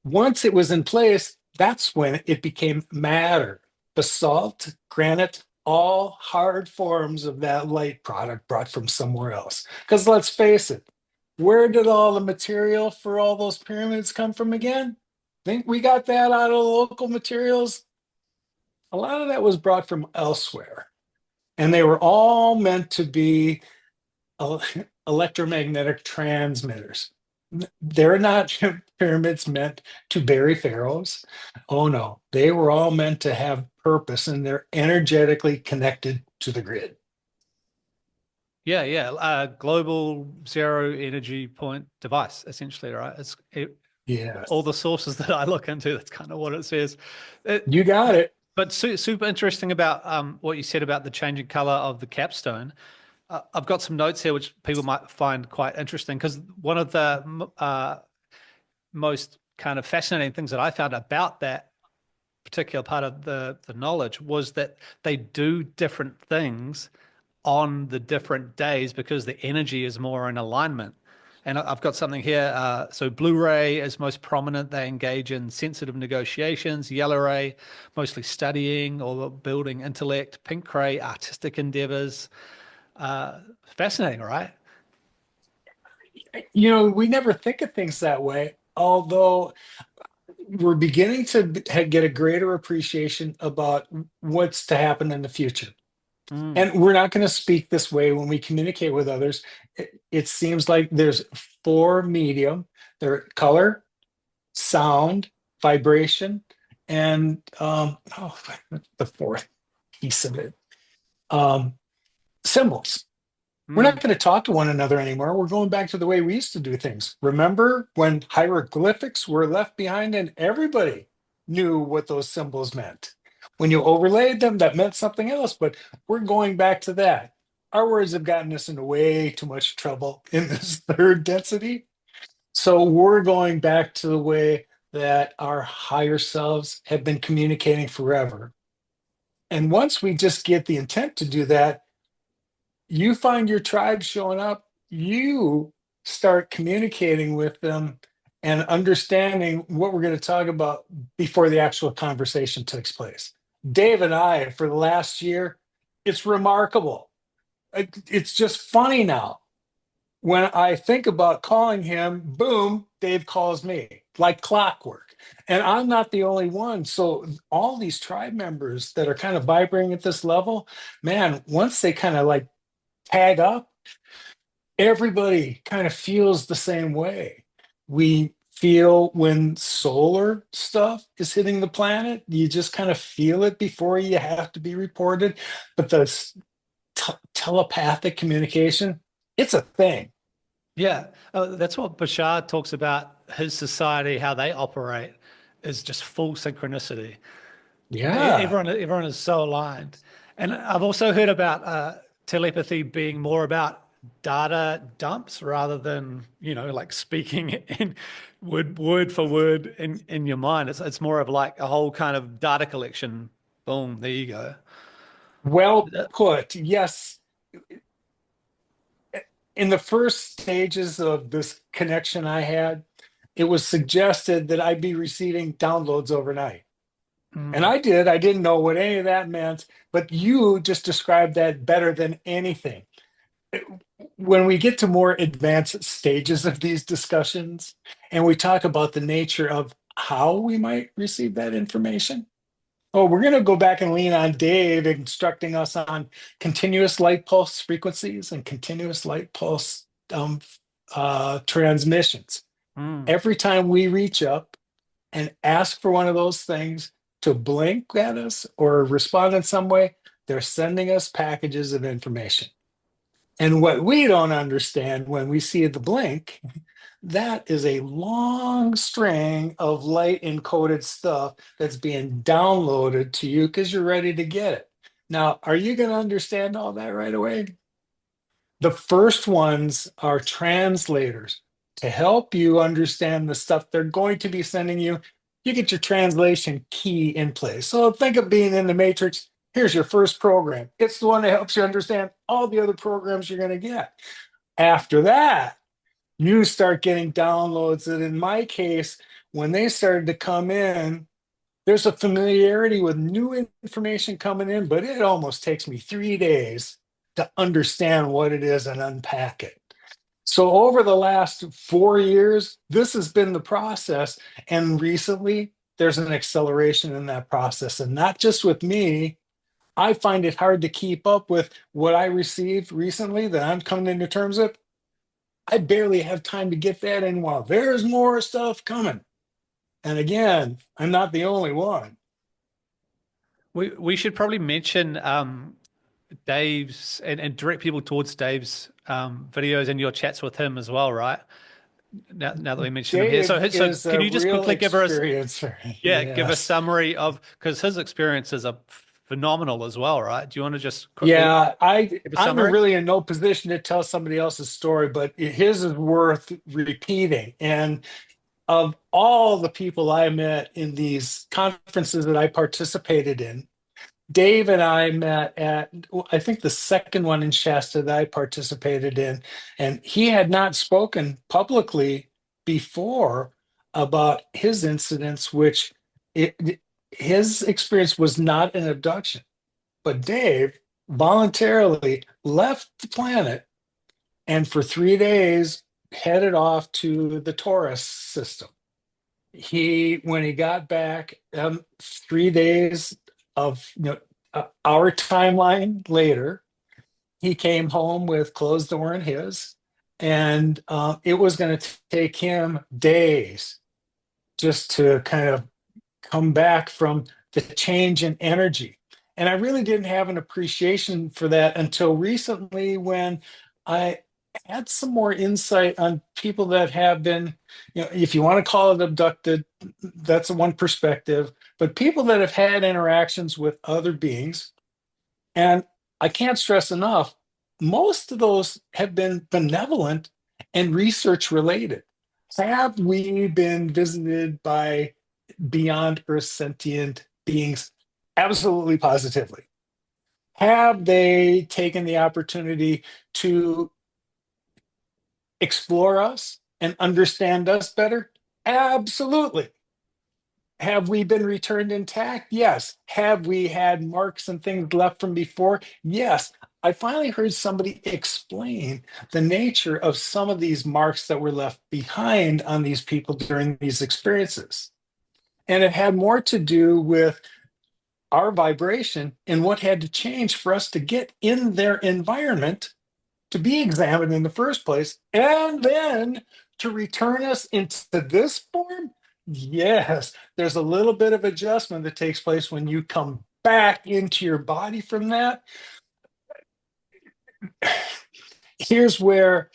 Once it was in place, that's when it became matter. Basalt, granite, all hard forms of that light product brought from somewhere else. Because let's face it, where did all the material for all those pyramids come from again? Think we got that out of local materials? A lot of that was brought from elsewhere. And they were all meant to be electromagnetic transmitters. They're not pyramids meant to bury pharaohs. Oh no, they were all meant to have purpose and they're energetically connected to the grid. Yeah, yeah. Global zero energy point device, essentially, right? All Yes, the sources that I look into, that's kind of what it says. It, you got it. but super interesting about what you said about the changing color of the capstone. I've got some notes here which people might find quite interesting because one of the most kind of fascinating things that I found about that particular part of the knowledge was that they do different things on the different days because the energy is more in alignment. And I've got something here. So blue ray is most prominent. They engage in sensitive negotiations. Yellow ray, mostly studying or building intellect. Pink ray, artistic endeavors. Fascinating, right? You know, we never think of things that way, although we're beginning to get a greater appreciation about what's to happen in the future. Mm, And we're not going to speak this way when we communicate with others. It seems like there's four medium: there color, sound, vibration, and the fourth piece of it, um, symbols. We're mm. not going to talk to one another anymore. We're going back to the way we used to do things. Remember when hieroglyphics were left behind and everybody knew what those symbols meant? When you overlaid them, that meant something else, but we're going back to that. Our words have gotten us into way too much trouble in this third density. So we're going back to the way that our higher selves have been communicating forever. And once we just get the intent to do that, you find your tribe showing up, you start communicating with them and understanding what we're going to talk about before the actual conversation takes place. Dave and I, for the last year, it's remarkable. It's just funny now. When I think about calling him, boom, Dave calls me like clockwork. And I'm not the only one. So, all these tribe members that are kind of vibrating at this level, man, once they kind of like tag up, everybody kind of feels the same way. We feel when solar stuff is hitting the planet, you just kind of feel it before you have to be reported. But the telepathic communication, it's a thing. Yeah, that's what Bashar talks about. His society, how they operate, is just full synchronicity. Yeah. Everyone is so aligned. And I've also heard about telepathy being more about data dumps rather than, like speaking in word for word in your mind. It's more of like a whole kind of data collection. Boom, there you go. Well put. Yes. In the first stages of this connection I had, it was suggested that I'd be receiving downloads overnight. And Mm. I did. I didn't know what any of that meant, but you just described that better than anything. When we get to more advanced stages of these discussions and we talk about the nature of how we might receive that information, oh, we're going to go back and lean on Dave instructing us on continuous light pulse frequencies and continuous light pulse transmissions. Mm. Every time we reach up and ask for one of those things to blink at us or respond in some way, they're sending us packages of information. And what we don't understand when we see the blink, that is a long string of light encoded stuff that's being downloaded to you because you're ready to get it. Now, are you going to understand all that right away? The first ones are translators to help you understand the stuff they're going to be sending you. You get your translation key in place. So think of being in the matrix. Here's your first program. It's the one that helps you understand all the other programs you're going to get. After that, you start getting downloads. And in my case, when they started to come in, there's a familiarity with new information coming in, but it almost takes me 3 days to understand what it is and unpack it. So over the last 4 years, this has been the process. And recently, there's an acceleration in that process. And not just with me, I find it hard to keep up with what I received recently that I'm coming into terms with. I barely have time to get that in while there's more stuff coming. And again, I'm not the only one. We should probably mention Dave's and direct people towards Dave's videos and your chats with him as well, right? Now that we mention him here, Dave so is can a you just real quickly experiencer. give a Yes. summary of because his experiences are phenomenal as well, right? Do you want to just quickly Yeah, give a I'm summary? really in no position to tell somebody else's story, but his is worth repeating. And of all the people I met in these conferences that I participated in, Dave and I met at, I think, the second one in Shasta that I participated in, and he had not spoken publicly before about his incidents, which his experience was not an abduction. But Dave voluntarily left the planet and for 3 days headed off to the Taurus system. When he got back, 3 days of our timeline later, he came home with clothes that weren't his, and it was going to take him days just to kind of come back from the change in energy. And I really didn't have an appreciation for that until recently when I had some more insight on people that have been, if you want to call it abducted, that's one perspective, but people that have had interactions with other beings. And I can't stress enough, most of those have been benevolent and research related. Have we been visited by beyond Earth sentient beings? Absolutely, positively. Have they taken the opportunity to explore us and understand us better? Absolutely. Have we been returned intact? Yes. Have we had marks and things left from before? Yes. I finally heard somebody explain the nature of some of these marks that were left behind on these people during these experiences. And it had more to do with our vibration and what had to change for us to get in their environment to be examined in the first place, and then to return us into this form. Yes, there's a little bit of adjustment that takes place when you come back into your body from that. Here's where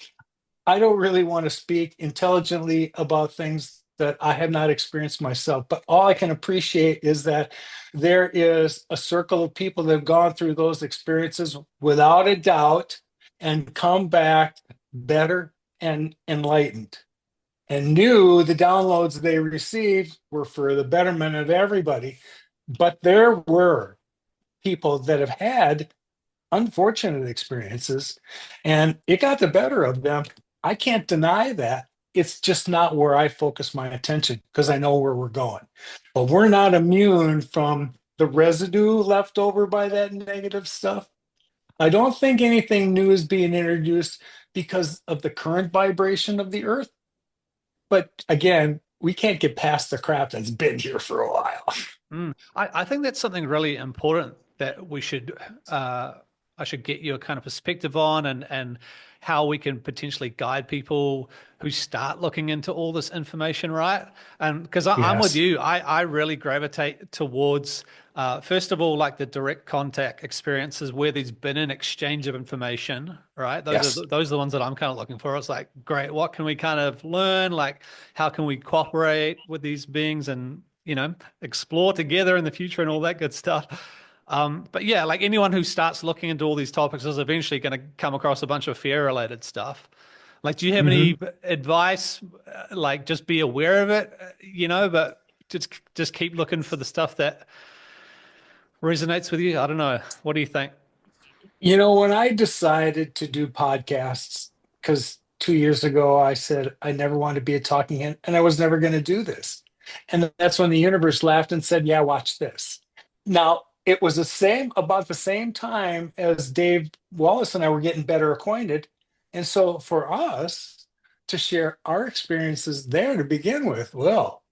I don't really want to speak intelligently about things that I have not experienced myself, but all I can appreciate is that there is a circle of people that have gone through those experiences without a doubt and come back better and enlightened and knew the downloads they received were for the betterment of everybody. But there were people that have had unfortunate experiences and it got the better of them. I can't deny that. It's just not where I focus my attention because I know where we're going. But we're not immune from the residue left over by that negative stuff. I don't think anything new is being introduced because of the current vibration of the earth. But again, we can't get past the crap that's been here for a while. I think that's something really important that we should I should get your kind of perspective on, and how we can potentially guide people who start looking into all this information, right? And because I'm with Yes. you, I really gravitate towards first of all, like the direct contact experiences where there's been an exchange of information, right? Yes. Those are the ones that I'm kind of looking for. It's like, great, what can we kind of learn? Like, how can we cooperate with these beings and, explore together in the future and all that good stuff. But yeah, like anyone who starts looking into all these topics is eventually going to come across a bunch of fear related stuff. Like, do you have Mhm. any advice? Like, just be aware of it, but just keep looking for the stuff that resonates with you. I don't know. What do you think? When I decided to do podcasts, because 2 years ago I said I never wanted to be a talking head and I was never going to do this. And that's when the universe laughed and said, yeah, watch this. Now, it was about the same time as Dave Wallace and I were getting better acquainted. And so for us to share our experiences there to begin with, well,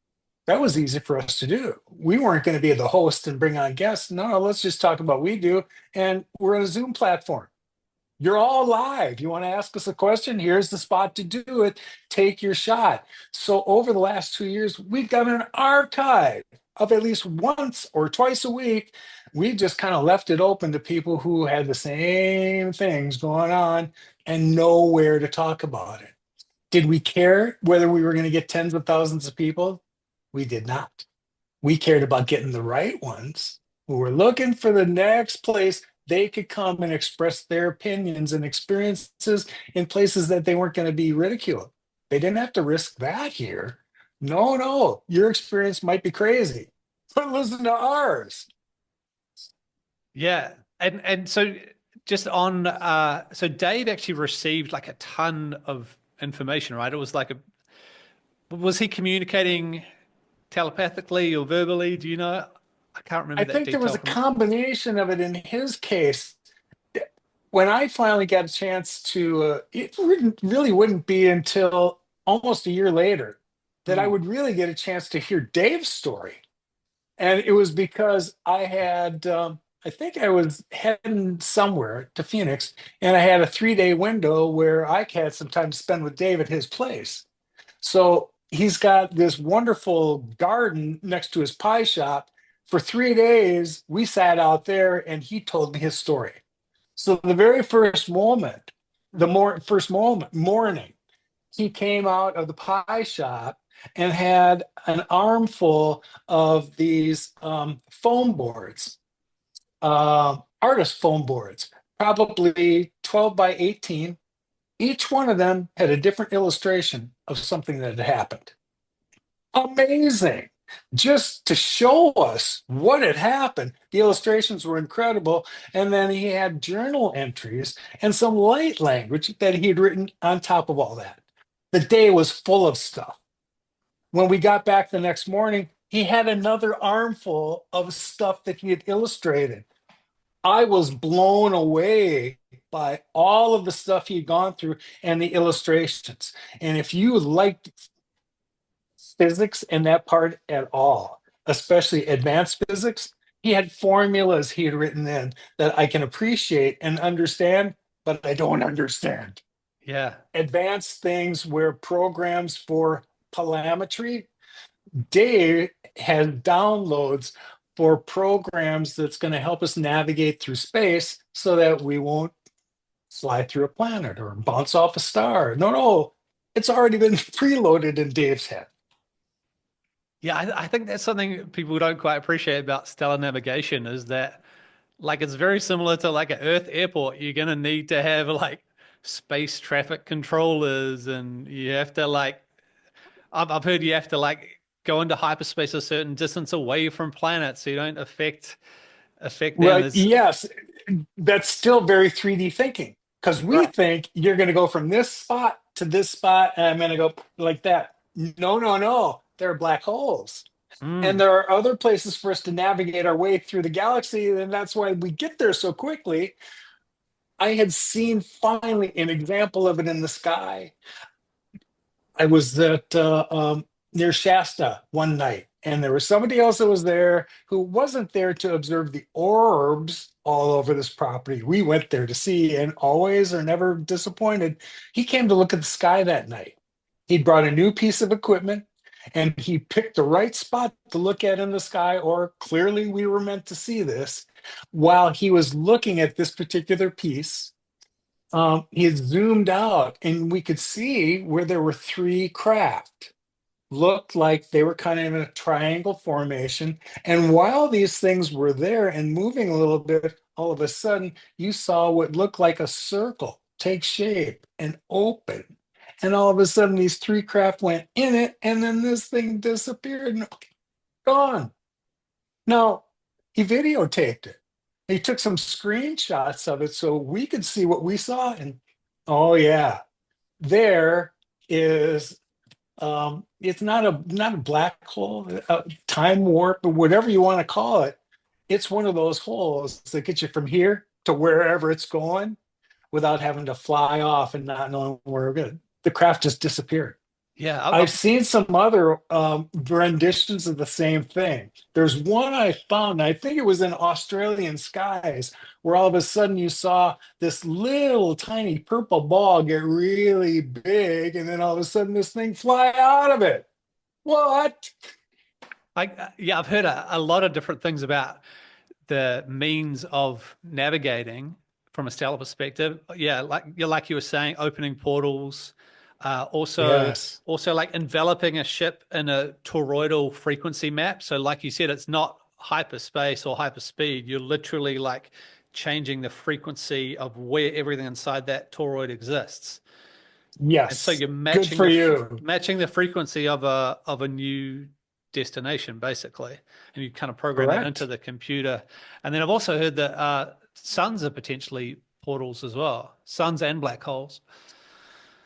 that was easy for us to do. We weren't going to be the host and bring on guests. No, let's just talk about what we do. And we're on a Zoom platform. You're all live. You want to ask us a question? Here's the spot to do it. Take your shot. So over the last 2 years, we've got an archive of at least once or twice a week. We just kind of left it open to people who had the same things going on and know where to talk about it. Did we care whether we were going to get tens of thousands of people? We did not. We cared about getting the right ones who were looking for the next place they could come and express their opinions and experiences in places that they weren't going to be ridiculed. They didn't have to risk that here. No, no, your experience might be crazy, but listen to ours. Yeah. And so just on so Dave actually received like a ton of information, right? It was like was he communicating telepathically or verbally? Do you know? I can't I remember that think there was detail a from. combination of it in his case. When I finally got a chance to, really wouldn't be until almost a year later that I Mm, would really get a chance to hear Dave's story. And it was because I think I was heading somewhere to Phoenix, and I had a 3-day window where I had some time to spend with Dave at his place. So he's got this wonderful garden next to his pie shop. For 3 days, we sat out there and he told me his story. So the very first moment, first moment, morning, he came out of the pie shop and had an armful of these foam boards, artist foam boards, probably 12 by 18. Each one of them had a different illustration of something that had happened. Amazing. Just to show us what had happened. The illustrations were incredible. And then he had journal entries and some light language that he had written on top of all that. The day was full of stuff. When we got back the next morning, he had another armful of stuff that he had illustrated. I was blown away by all of the stuff he'd gone through and the illustrations. And if you liked physics in that part at all, especially advanced physics, he had formulas he had written in that I can appreciate and understand. but I don't understand. Yeah. Advanced things where programs for telemetry. Dave has downloads for programs that's going to help us navigate through space so that we won't fly through a planet or bounce off a star. No, no, it's already been preloaded in Dave's head. Yeah, I think that's something people don't quite appreciate about stellar navigation is that like it's very similar to like an Earth airport. You're gonna need to have like space traffic controllers and you have to like I've heard you have to like go into hyperspace a certain distance away from planets so you don't affect them. Well, There's yes, that's still very 3D thinking because we right. think you're going to go from this spot to this spot and I'm going to go like that. No, no, no. There are black holes. And Mm, there are other places for us to navigate our way through the galaxy. And that's why we get there so quickly. I had seen finally an example of it in the sky. I was at near Shasta one night, and there was somebody else that was there who wasn't there to observe the orbs all over this property. We went there to see, and always are never disappointed. He came to look at the sky that night. He'd brought a new piece of equipment, and he picked the right spot to look at in the sky, or clearly we were meant to see this. While he was looking at this particular piece, he had zoomed out and we could see where there were three craft. Looked like they were kind of in a triangle formation. And while these things were there and moving a little bit, all of a sudden you saw what looked like a circle take shape and open. And all of a sudden these three craft went in it, and then this thing disappeared and gone. Now, he videotaped it. He took some screenshots of it so we could see what we saw. And oh yeah, there is it's not a black hole, a time warp, or whatever you want to call it. It's one of those holes that get you from here to wherever it's going without having to fly off and not knowing where we're going. The craft just disappeared. yeah, I've seen some other renditions of the same thing. There's one I found, I think it was in Australian skies, where all of a sudden you saw this little tiny purple ball get really big, and then all of a sudden this thing fly out of it. What? yeah, I've heard a lot of different things about the means of navigating from a stellar perspective. Yeah, like you were saying, opening portals, also Yes. also like enveloping a ship in a toroidal frequency map. So like you said, it's not hyperspace or hyperspeed. You're literally like changing the frequency of where everything inside that toroid exists. And so Yes. you're Good for you. matching the frequency of a new destination, basically, and you kind of program that into Correct. the computer. And then I've also heard that suns are potentially portals as well, suns and black holes.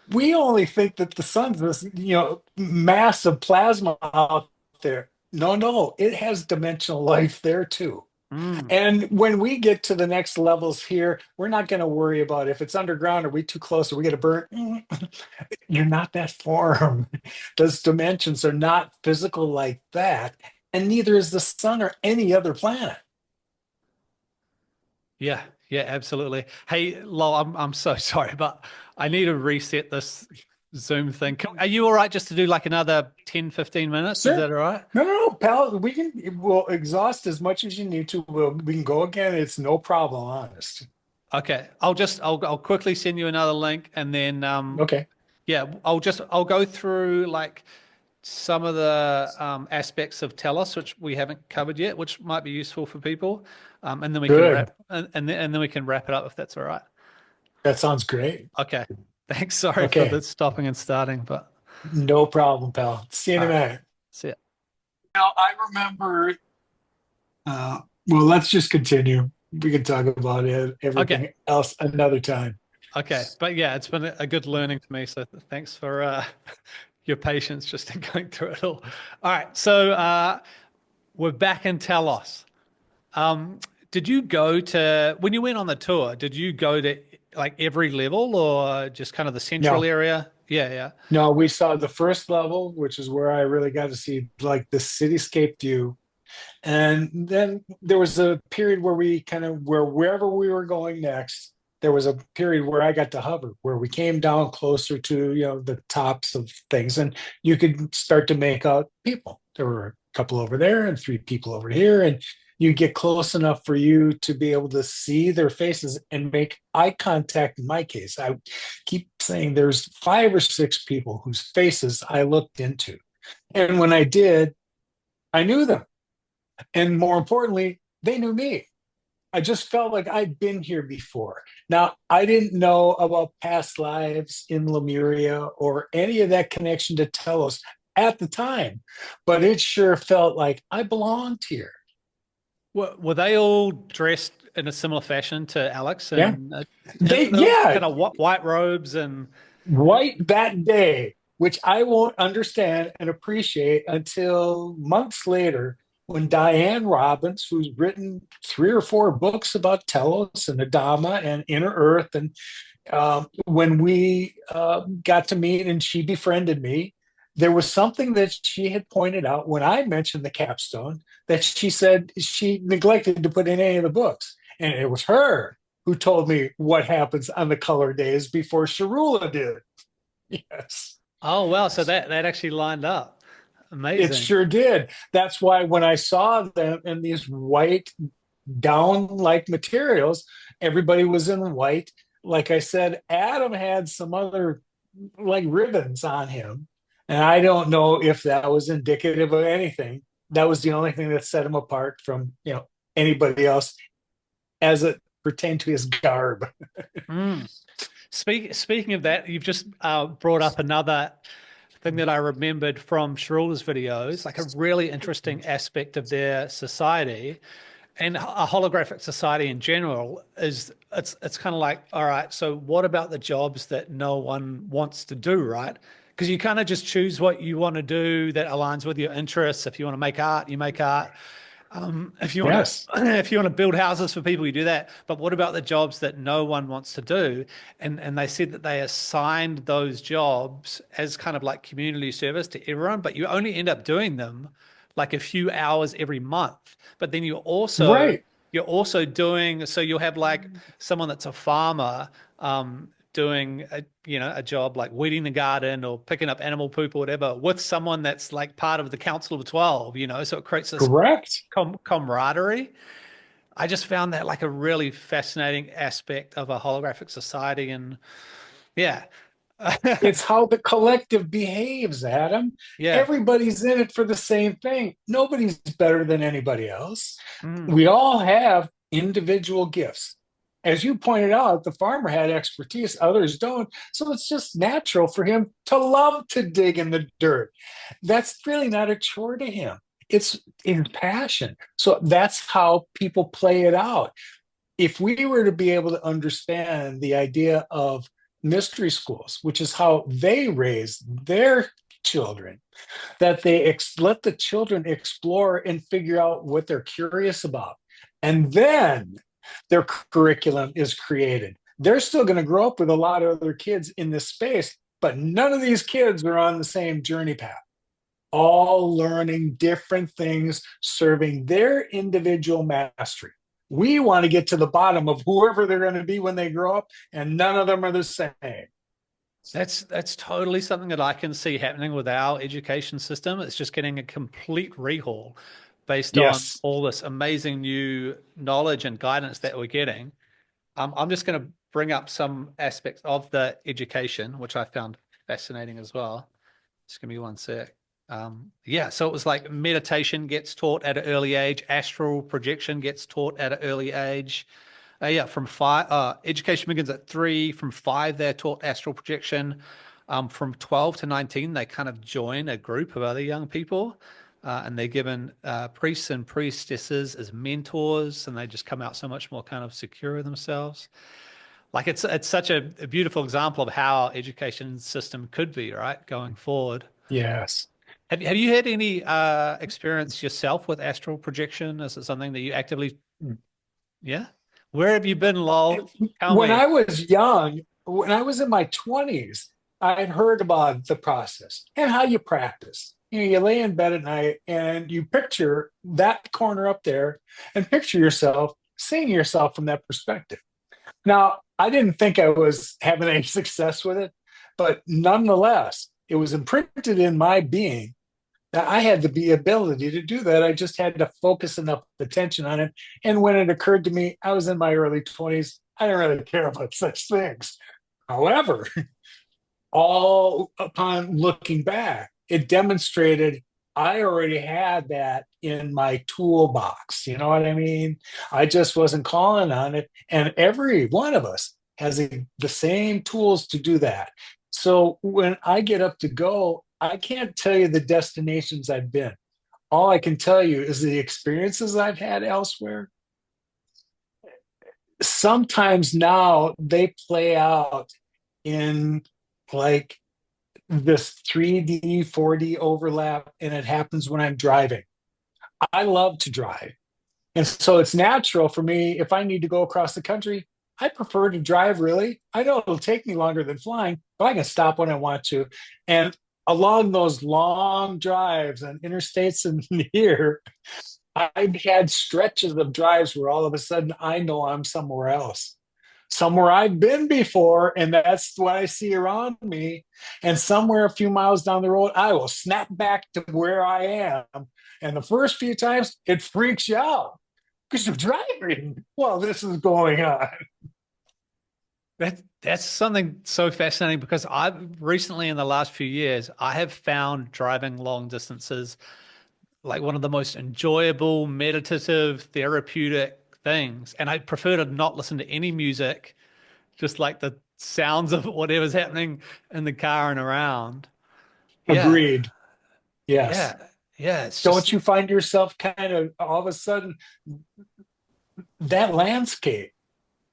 We only think that the sun's this, mass of plasma out there. No, no, it has dimensional life there too. Mm, And when we get to the next levels here, we're not going to worry about if it's underground, are we too close, are we going to burn? You're not that form. Those dimensions are not physical like that. And neither is the sun or any other planet. yeah, yeah, absolutely. Hey, Lol, I'm so sorry, but I need to reset this Zoom thing. Are you all right just to do like another 10, 15 minutes? Is Sure. that all right? No, no, no, pal. We'll exhaust as much as you need to. We can go again. It's no problem, honest. Okay. I'll quickly send you another link and then Okay, yeah, I'll go through like some of the aspects of Telos, which we haven't covered yet, which might be useful for people. And then we can good. wrap and then we can wrap it up if that's all right. That sounds great. Okay. Thanks. Sorry for the Okay, stopping and starting, but no problem, pal. See you in all a right. minute. See ya. Now, I remember, well, let's just continue. We can talk about it, Okay. everything else another time. Okay. But yeah, it's been a good learning for me. So thanks for your patience just in going through it all. All right. So we're back in Telos. Um, did you go to, when you went on the tour, did you go to like every level or just kind of the central No, area? Yeah, yeah. no, we saw the first level, which is where I really got to see like the cityscape view. And then there was a period where we kind of where wherever we were going next, there was a period where I got to hover, where we came down closer to, the tops of things, and you could start to make out people. There were a couple over there and three people over here, and you get close enough for you to be able to see their faces and make eye contact. In my case, I keep saying there's 5 or 6 people whose faces I looked into. And when I did, I knew them. And more importantly, they knew me. I just felt like I'd been here before. Now, I didn't know about past lives in Lemuria or any of that connection to Telos at the time, but it sure felt like I belonged here. Were they all dressed in a similar fashion to Alex Yeah. and Yeah, kind of white robes and right that day, which I won't understand and appreciate until months later when Diane Robbins, who's written 3 or 4 books about Telos and Adama and Inner Earth, and when we got to meet and she befriended me, there was something that she had pointed out when I mentioned the capstone that she said she neglected to put in any of the books. And it was her who told me what happens on the color days before Sharula did. Yes. oh wow, so that actually lined up. It Amazing. sure did. That's why when I saw them in these white gown like materials, everybody was in white. Like I said, Adam had some other like ribbons on him. And I don't know if that was indicative of anything. That was the only thing that set him apart from, anybody else as it pertained to his garb. Mm. Speaking of that, you've just brought up another thing that I remembered from Sharula's videos, like a really interesting aspect of their society and a holographic society in general is it's kind of like, all right, so what about the jobs that no one wants to do, right? Because you kind of just choose what you want to do that aligns with your interests. If you want to make art, you make art. If you want to, Yes. if you want to build houses for people, you do that. But what about the jobs that no one wants to do? And they said that they assigned those jobs as kind of like community service to everyone, but you only end up doing them like a few hours every month. But then Right. you're also doing so you'll have like someone that's a farmer doing a job like weeding the garden or picking up animal poop or whatever with someone that's like part of the Council of 12, so it creates this Correct. camaraderie. I just found that like a really fascinating aspect of a holographic society. And yeah. It's how the collective behaves, Adam. Yeah. Everybody's in it for the same thing. Nobody's better than anybody else. Mm. We all have individual gifts. As you pointed out, the farmer had expertise, others don't. So it's just natural for him to love to dig in the dirt. That's really not a chore to him. It's in passion. So that's how people play it out. If we were to be able to understand the idea of mystery schools, which is how they raise their children, that they let the children explore and figure out what they're curious about. And then their curriculum is created. They're still going to grow up with a lot of other kids in this space, but none of these kids are on the same journey path, all learning different things, serving their individual mastery. We want to get to the bottom of whoever they're going to be when they grow up, and none of them are the same. That's totally something that I can see happening with our education system. It's just getting a complete rehaul based on Yes. all this amazing new knowledge and guidance that we're getting. I'm just going to bring up some aspects of the education, which I found fascinating as well. Just give me one sec. Yeah, so it was like meditation gets taught at an early age, astral projection gets taught at an early age. Yeah, from 5, education begins at 3. From 5, they're taught astral projection. From 12 to 19, they kind of join a group of other young people, and they're given priests and priestesses as mentors, and they just come out so much more kind of secure of themselves. Like it's such a beautiful example of how our education system could be, right, going forward. Yes. Have you had any experience yourself with astral projection? Is it something that you actively, yeah? Where have you been, lol? Tell When me. I was young, when I was in my 20s, I had heard about the process and how you practice. You lay in bed at night and you picture that corner up there and picture yourself, seeing yourself from that perspective. Now, I didn't think I was having any success with it, but nonetheless, it was imprinted in my being that I had the ability to do that. I just had to focus enough attention on it. And when it occurred to me, I was in my early 20s. I didn't really care about such things. However, all upon looking back, it demonstrated I already had that in my toolbox. You know what I mean? I just wasn't calling on it. And every one of us has the same tools to do that. So when I get up to go, I can't tell you the destinations I've been. All I can tell you is the experiences I've had elsewhere. Sometimes now they play out in like this 3D, 4D overlap, and it happens when I'm driving. I love to drive. And so it's natural for me if I need to go across the country, I prefer to drive really. I know it'll take me longer than flying, but I can stop when I want to. And along those long drives on interstates and here, I've had stretches of drives where all of a sudden I know I'm somewhere else, somewhere I've been before, and that's what I see around me. And somewhere a few miles down the road, I will snap back to where I am. And the first few times, it freaks you out because you're driving while this is going on. That's something so fascinating because I've recently in the last few years, I have found driving long distances like one of the most enjoyable, meditative, therapeutic things. And I prefer to not listen to any music, just like the sounds of whatever's happening in the car and around. Yeah, Agreed. Yes. yeah, yeah. It's Don't just, you find yourself kind of all of a sudden that landscape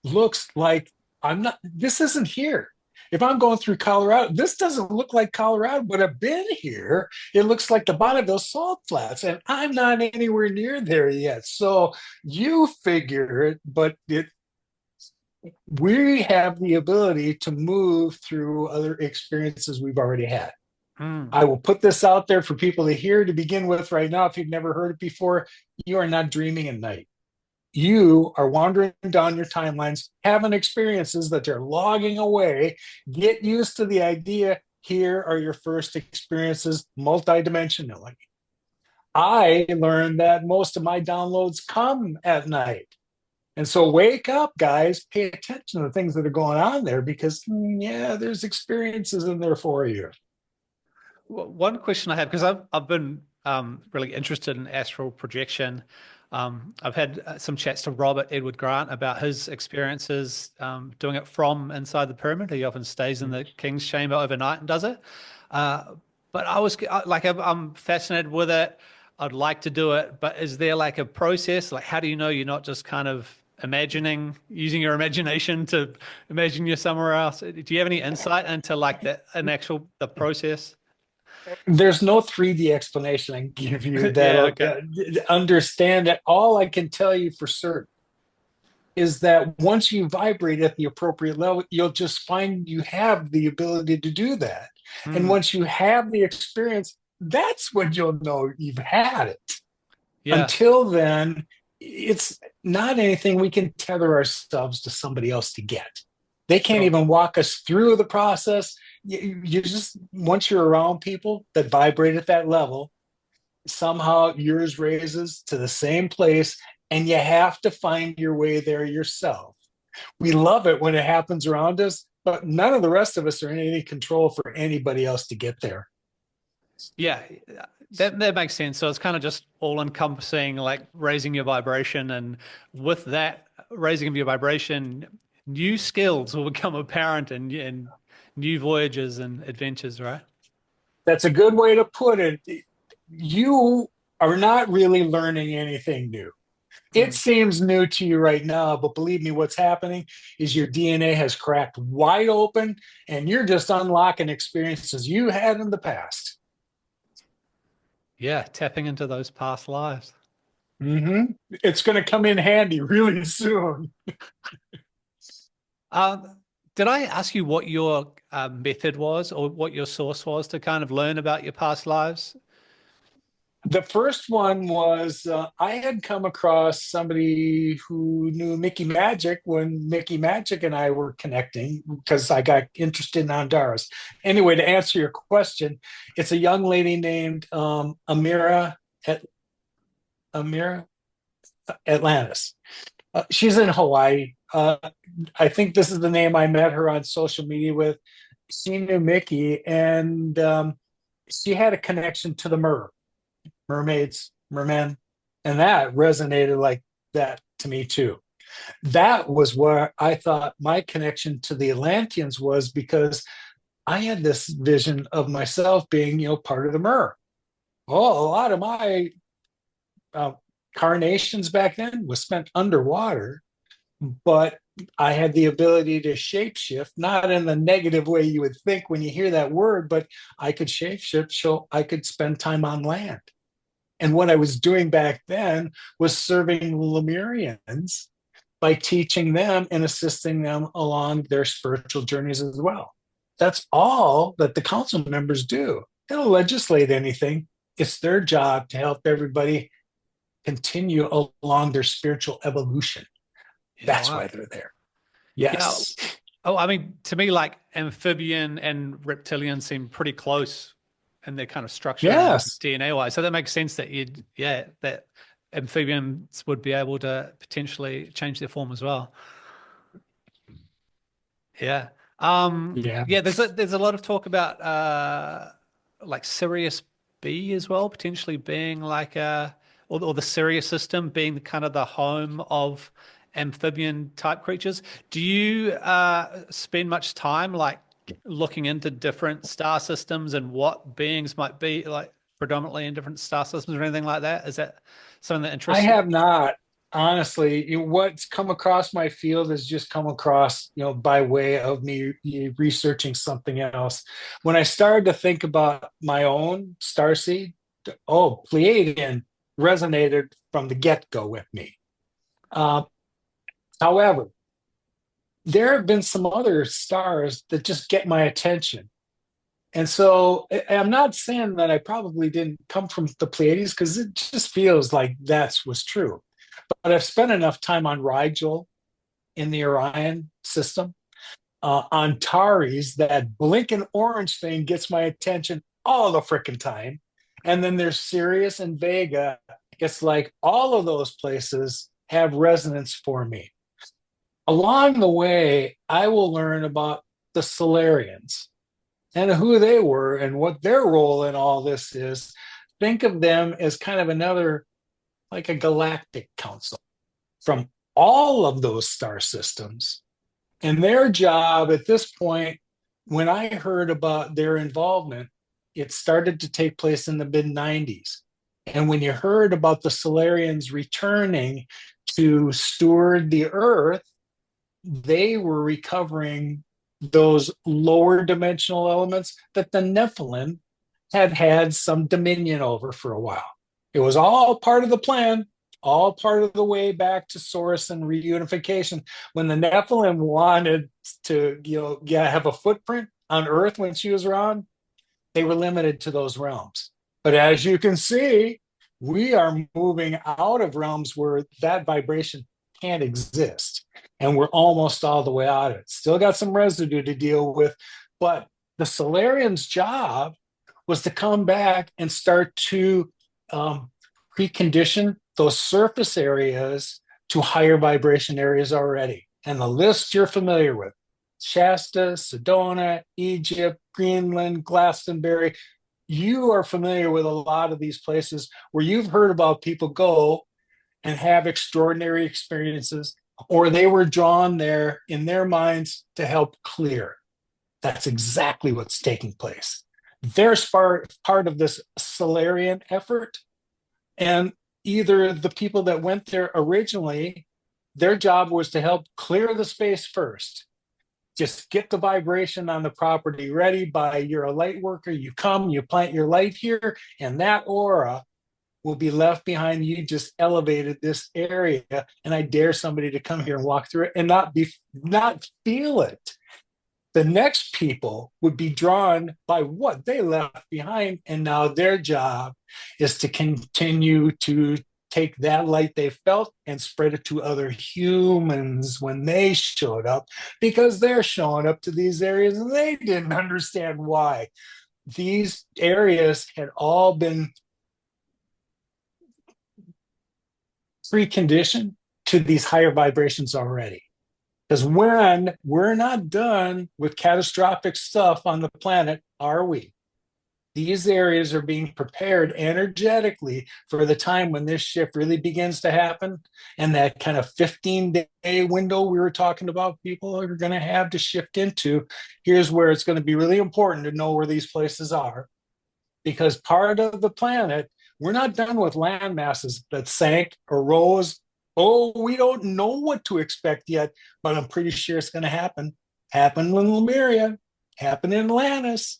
looks like I'm not, this isn't here. If I'm going through Colorado, this doesn't look like Colorado, but I've been here. It looks like the Bonneville Salt Flats, and I'm not anywhere near there yet. So you figure it, but we have the ability to move through other experiences we've already had. mm, I will put this out there for people to hear to begin with right now. If you've never heard it before, you are not dreaming at night. You are wandering down your timelines, having experiences that they're logging away. Get used to the idea. Here are your first experiences multidimensionally. I learned that most of my downloads come at night. And so wake up, guys, pay attention to the things that are going on there because, yeah, there's experiences in there for you. one question I have, because I've been really interested in astral projection. I've had some chats to Robert Edward Grant about his experiences doing it from inside the pyramid. He often stays in the king's chamber overnight and does it. Uh, but I'm fascinated with it. I'd like to do it, but is there like a process? Like, how do you know you're not just kind of imagining, using your imagination to imagine you're somewhere else? Do you have any insight into like the process? There's no 3D explanation I can give you Yeah, that'll okay. understand it. All I can tell you for certain is that once you vibrate at the appropriate level, you'll just find you have the ability to do that. And Hmm. once you have the experience, that's when you'll know you've had it. Yeah. Until then, it's not anything we can tether ourselves to somebody else to get. They can't Sure. even walk us through the process. You just, once you're around people that vibrate at that level, somehow yours raises to the same place and you have to find your way there yourself. We love it when it happens around us, but none of the rest of us are in any control for anybody else to get there. Yeah, that makes sense. So it's kind of just all encompassing, like raising your vibration, and with that raising of your vibration, new skills will become apparent and new voyages and adventures, right? That's a good way to put it. You are not really learning anything new. It Mm. seems new to you right now, but believe me, what's happening is your DNA has cracked wide open and you're just unlocking experiences you had in the past. Yeah, tapping into those past lives. It's going to come in handy really soon. Did I ask you what your method was or what your source was to kind of learn about your past lives? The first one was I had come across somebody who knew Mickey Magic when Mickey Magic and I were connecting because I got interested in Honduras. Anyway, to answer your question, it's a young lady named At- Amira Atlantis. She's in Hawaii. I think this is the name I met her on social media with. She knew Mickey, and she had a connection to the mermaids, mermen, and that resonated like that to me too. That was where I thought my connection to the Atlanteans was because I had this vision of myself being, part of the mer. Oh, a lot of my uh, carnations back then was spent underwater, but I had the ability to shapeshift, not in the negative way you would think when you hear that word, but I could shapeshift so I could spend time on land. And what I was doing back then was serving Lemurians by teaching them and assisting them along their spiritual journeys as well. That's all that the council members do. They don't legislate anything. It's their job to help everybody continue along their spiritual evolution. Yeah, That's wow. why they're there. Yeah. Yes. Oh, I mean, to me, like amphibian and reptilian seem pretty close in their kind of structure and Yes. DNA wise. So that makes sense that that amphibians would be able to potentially change their form as well. Yeah. Yeah. Yeah, there's a lot of talk about like Sirius B as well, potentially being like or the Sirius system being kind of the home of amphibian type creatures. Do you spend much time like looking into different star systems and what beings might be like predominantly in different star systems or anything like that? Is that something that I interests you? have not, honestly. What's come across my field has just come across, by way of me researching something else. When I started to think about my own starseed, Pleiadian resonated from the get-go with me. Uh, However, there have been some other stars that just get my attention. And so I'm not saying that I probably didn't come from the Pleiades because it just feels like that's was true. But I've spent enough time on Rigel in the Orion system, on Taris, that blinking orange thing gets my attention all the freaking time. And then there's Sirius and Vega. It's like all of those places have resonance for me. Along the way, I will learn about the Solarians and who they were and what their role in all this is. Think of them as kind of another, like a galactic council from all of those star systems. And their job at this point, when I heard about their involvement, it started to take place in the mid 90s. And when you heard about the Solarians returning to steward the Earth, they were recovering those lower dimensional elements that the Nephilim had had some dominion over for a while. It was all part of the plan, all part of the way back to source and reunification. When the Nephilim wanted to, have a footprint on Earth when she was around, they were limited to those realms. But as you can see, we are moving out of realms where that vibration can't exist. And we're almost all the way out of it. Still got some residue to deal with. But the Solarian's job was to come back and start to precondition those surface areas to higher vibration areas already. And the list you're familiar with: Shasta, Sedona, Egypt, Greenland, Glastonbury. You are familiar with a lot of these places where you've heard about people go and have extraordinary experiences, or they were drawn there in their minds to help clear. That's exactly what's taking place. They're part of this Solarian effort. And either the people that went there originally, their job was to help clear the space first. Just get the vibration on the property ready. You're a light worker, you come, you plant your light here, and that aura will be left behind. You just elevated this area, and I dare somebody to come here and walk through it and not feel it. The next people would be drawn by what they left behind. And now their job is to continue to take that light they felt and spread it to other humans when they showed up, because they're showing up to these areas and they didn't understand why. These areas had all been preconditioned to these higher vibrations already. Because when we're not done with catastrophic stuff on the planet, are we? These areas are being prepared energetically for the time when this shift really begins to happen. And that kind of 15-day window we were talking about, people are going to have to shift into. Here's where it's going to be really important to know where these places are. Because part of the planet, we're not done with land masses that sank or rose. Oh, we don't know what to expect yet, but I'm pretty sure it's going to happen. Happened in Lemuria, happened in Atlantis.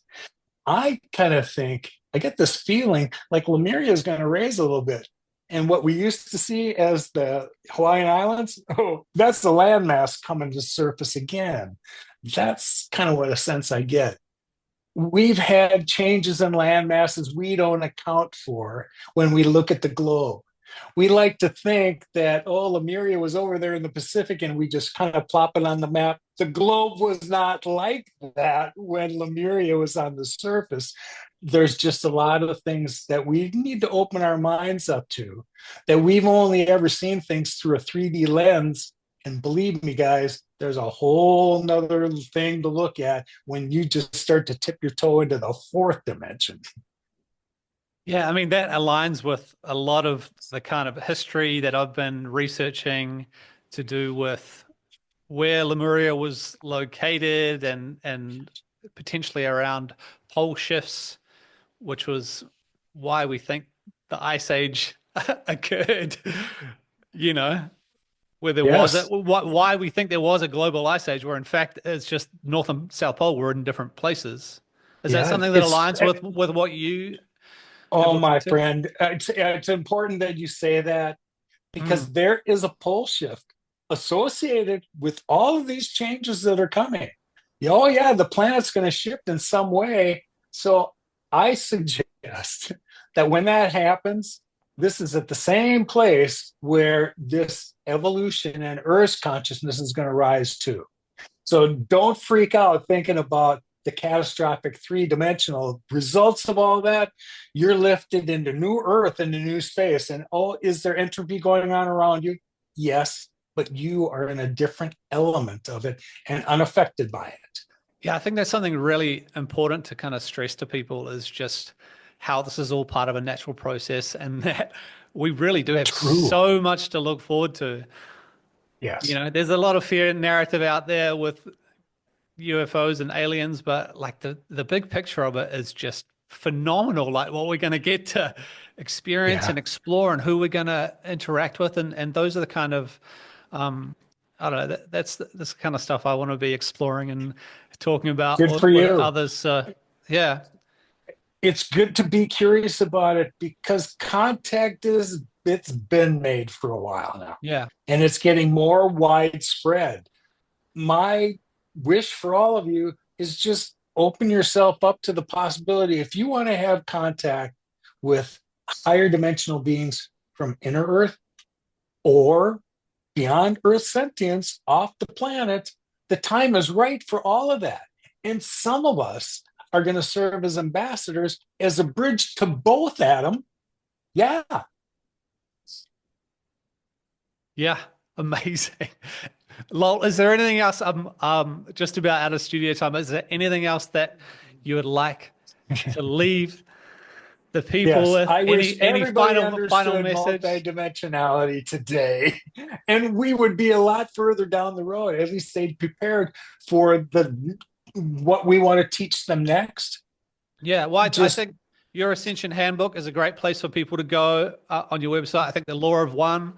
I kind of think, I get this feeling like Lemuria is going to raise a little bit. And what we used to see as the Hawaiian Islands, oh, that's the landmass coming to surface again. That's kind of what a sense I get. We've had changes in land masses we don't account for when we look at the globe. We like to think that, oh, Lemuria was over there in the Pacific and we just kind of plop it on the map. The globe was not like that when Lemuria was on the surface. There's just a lot of things that we need to open our minds up to, that we've only ever seen things through a 3D lens. And believe me, guys, there's a whole nother thing to look at when you just start to tip your toe into the fourth dimension. Yeah, I mean, that aligns with a lot of the kind of history that I've been researching to do with where Lemuria was located and potentially around pole shifts, which was why we think the Ice Age occurred, you know, where there was Yes. why we think there was a global ice age, where in fact it's just North and South Pole were in different places. Is that Yeah. something that It's aligns with what you have Oh, looked my into? friend, it's important that you say that, Mm. because there is a pole shift associated with all of these changes that are coming. Oh, yeah, the planet's going to shift in some way. So I suggest that when that happens, this is at the same place where this evolution and Earth's consciousness is going to rise to. So don't freak out thinking about the catastrophic three-dimensional results of all that. You're lifted into new Earth, into new space. And oh, is there entropy going on around you? Yes, but you are in a different element of it and unaffected by it. Yeah, I think that's something really important to kind of stress to people is just how this is all part of a natural process and that we really do have True. so much to look forward to. You Yes. know, there's a lot of fear narrative out there with UFOs and aliens, but like the big picture of it is just phenomenal. Like what we're going to get to experience Yeah. and explore, and who we're going to interact with, and those are the kind of I don't know. That's this kind of stuff I want to be exploring and talking about Good for with you. others. Yeah, It's good to be curious about it, because contact is, it's been made for a while now, yeah, and it's getting more widespread. My wish for all of you is just open yourself up to the possibility. If you want to have contact with higher dimensional beings from inner Earth or beyond Earth sentience off the planet, the time is right for all of that. And some of us are going to serve as ambassadors, as a bridge to both, Adam. Yeah. yeah, amazing. Lol, is there anything else? Just about out of studio time. Is there anything else that you would like to leave the people Yes, with? I wish Any everybody final understood message? multidimensionality today, and we would be a lot further down the road. At least they'd prepared for the what we want to teach them next. Yeah, well, I Just think your Ascension Handbook is a great place for people to go on your website. I think the Law of One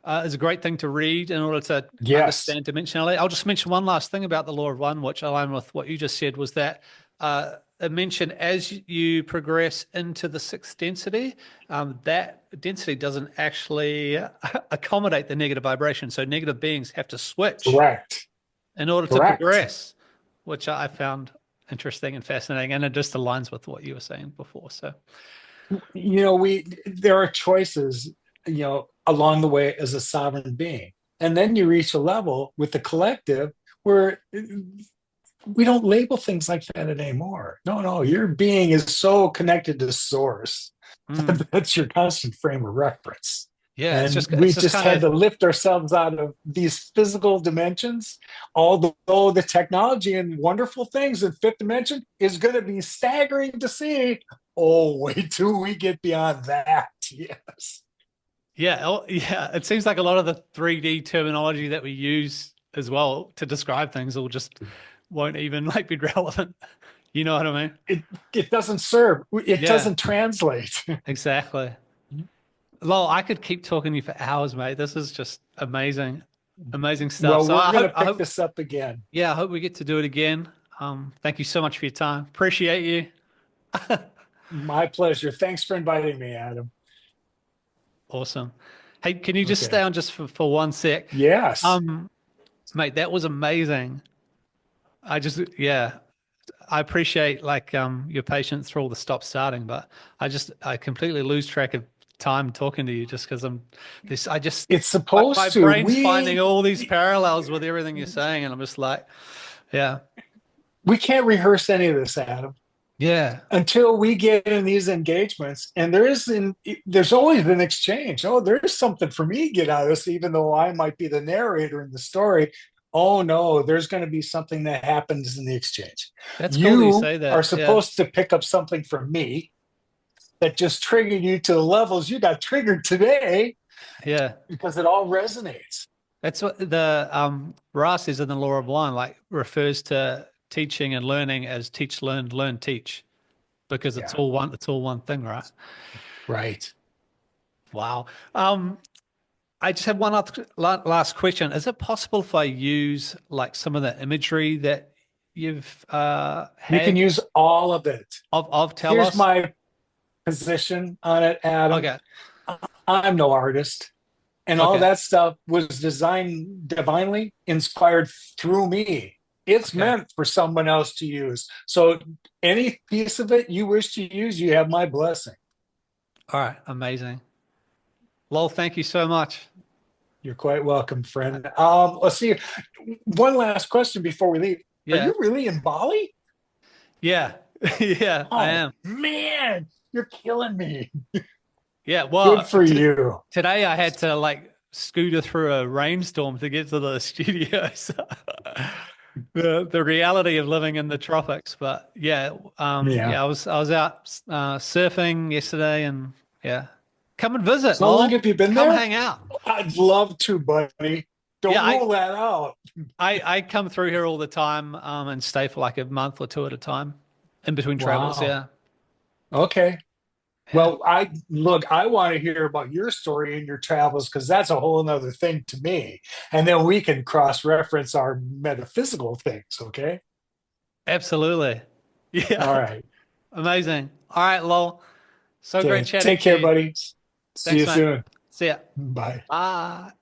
is a great thing to read in order to yes, understand dimensionality. I'll just mention one last thing about the Law of One, which align with what you just said, was that it mentioned as you progress into the sixth density, that density doesn't actually accommodate the negative vibration. So negative beings have to switch correct, in order to correct. progress. which I found interesting and fascinating, and it just aligns with what you were saying before. So, there are choices, along the way as a sovereign being. And then you reach a level with the collective where we don't label things like that anymore. No, no, your being is so connected to source. That's your constant frame of reference. yeah, And it's we just just kind had of, to lift ourselves out of these physical dimensions. Although the technology and wonderful things in fifth dimension is going to be staggering to see. Oh, wait till we get beyond that. Yes. yeah, yeah. It seems like a lot of the 3D terminology that we use as well to describe things will just won't even like be relevant. You know what I mean? It doesn't serve. It Yeah, doesn't translate. exactly. Lol, I could keep talking to you for hours, mate. This is just amazing, amazing stuff. Well, So we're going to I pick hope, this up again. yeah, I hope we get to do it again. Thank you so much for your time. Appreciate you. My pleasure. Thanks for inviting me, Adam. Awesome. Hey, can you just stay Okay. on just for 1 sec? Yes. Um, Mate, that was amazing. Yeah, I appreciate like your patience through all the stop starting, but I completely lose track of time talking to you just because I just It's my supposed to. brain's finding all these parallels with everything you're saying, and I'm just like, yeah, We can't rehearse any of this, Adam, yeah, until we get in these engagements. And there's always an exchange. Oh, there's something for me to get out of this, even though I might be the narrator in the story. Oh no, there's going to be something that happens in the exchange. that's cool that you You say are that. Yeah, supposed to pick up something from me that just triggered you to the levels you got triggered today yeah. because it all resonates. That's what the Ra says in the Law of One, like refers to teaching and learning as teach, learn, learn, teach, because Yeah, it's all one thing, right? right. Wow. I just have one last question. Is it possible if I use like some of the imagery that you've You can had use all of it. of Here's Telos? my position on it, Adam. Okay. I'm no artist, and all Okay. that stuff was designed divinely inspired through me. It's Okay. meant for someone else to use. So any piece of it you wish to use, you have my blessing. All right. Amazing. Lol, thank you so much. You're quite welcome, friend. Let's see. One last question before we leave. Are Yeah. you really in Bali? Yeah. Yeah, I Oh am. man, you're killing me. Yeah. Good Well, for you. today I had to like scooter through a rainstorm to get to the studio. So the reality of living in the tropics. But yeah, Yeah. yeah, I was out surfing yesterday, and yeah, come and visit, So how long lol. have you been Come there? hang out. I'd love to, buddy. Yeah, Don't rule that out. I come through here all the time, and stay for like a month or two at a time in between travels. Wow. Yeah, Okay. yeah, Well, I want to hear about your story and your travels because that's a whole other thing to me. And then we can cross-reference our metaphysical things, okay? absolutely. All Yeah, right. amazing. All right, lol. So great Okay. chatting Take to care, you. buddy. See Thanks, you mate. soon. See ya. Bye. Bye.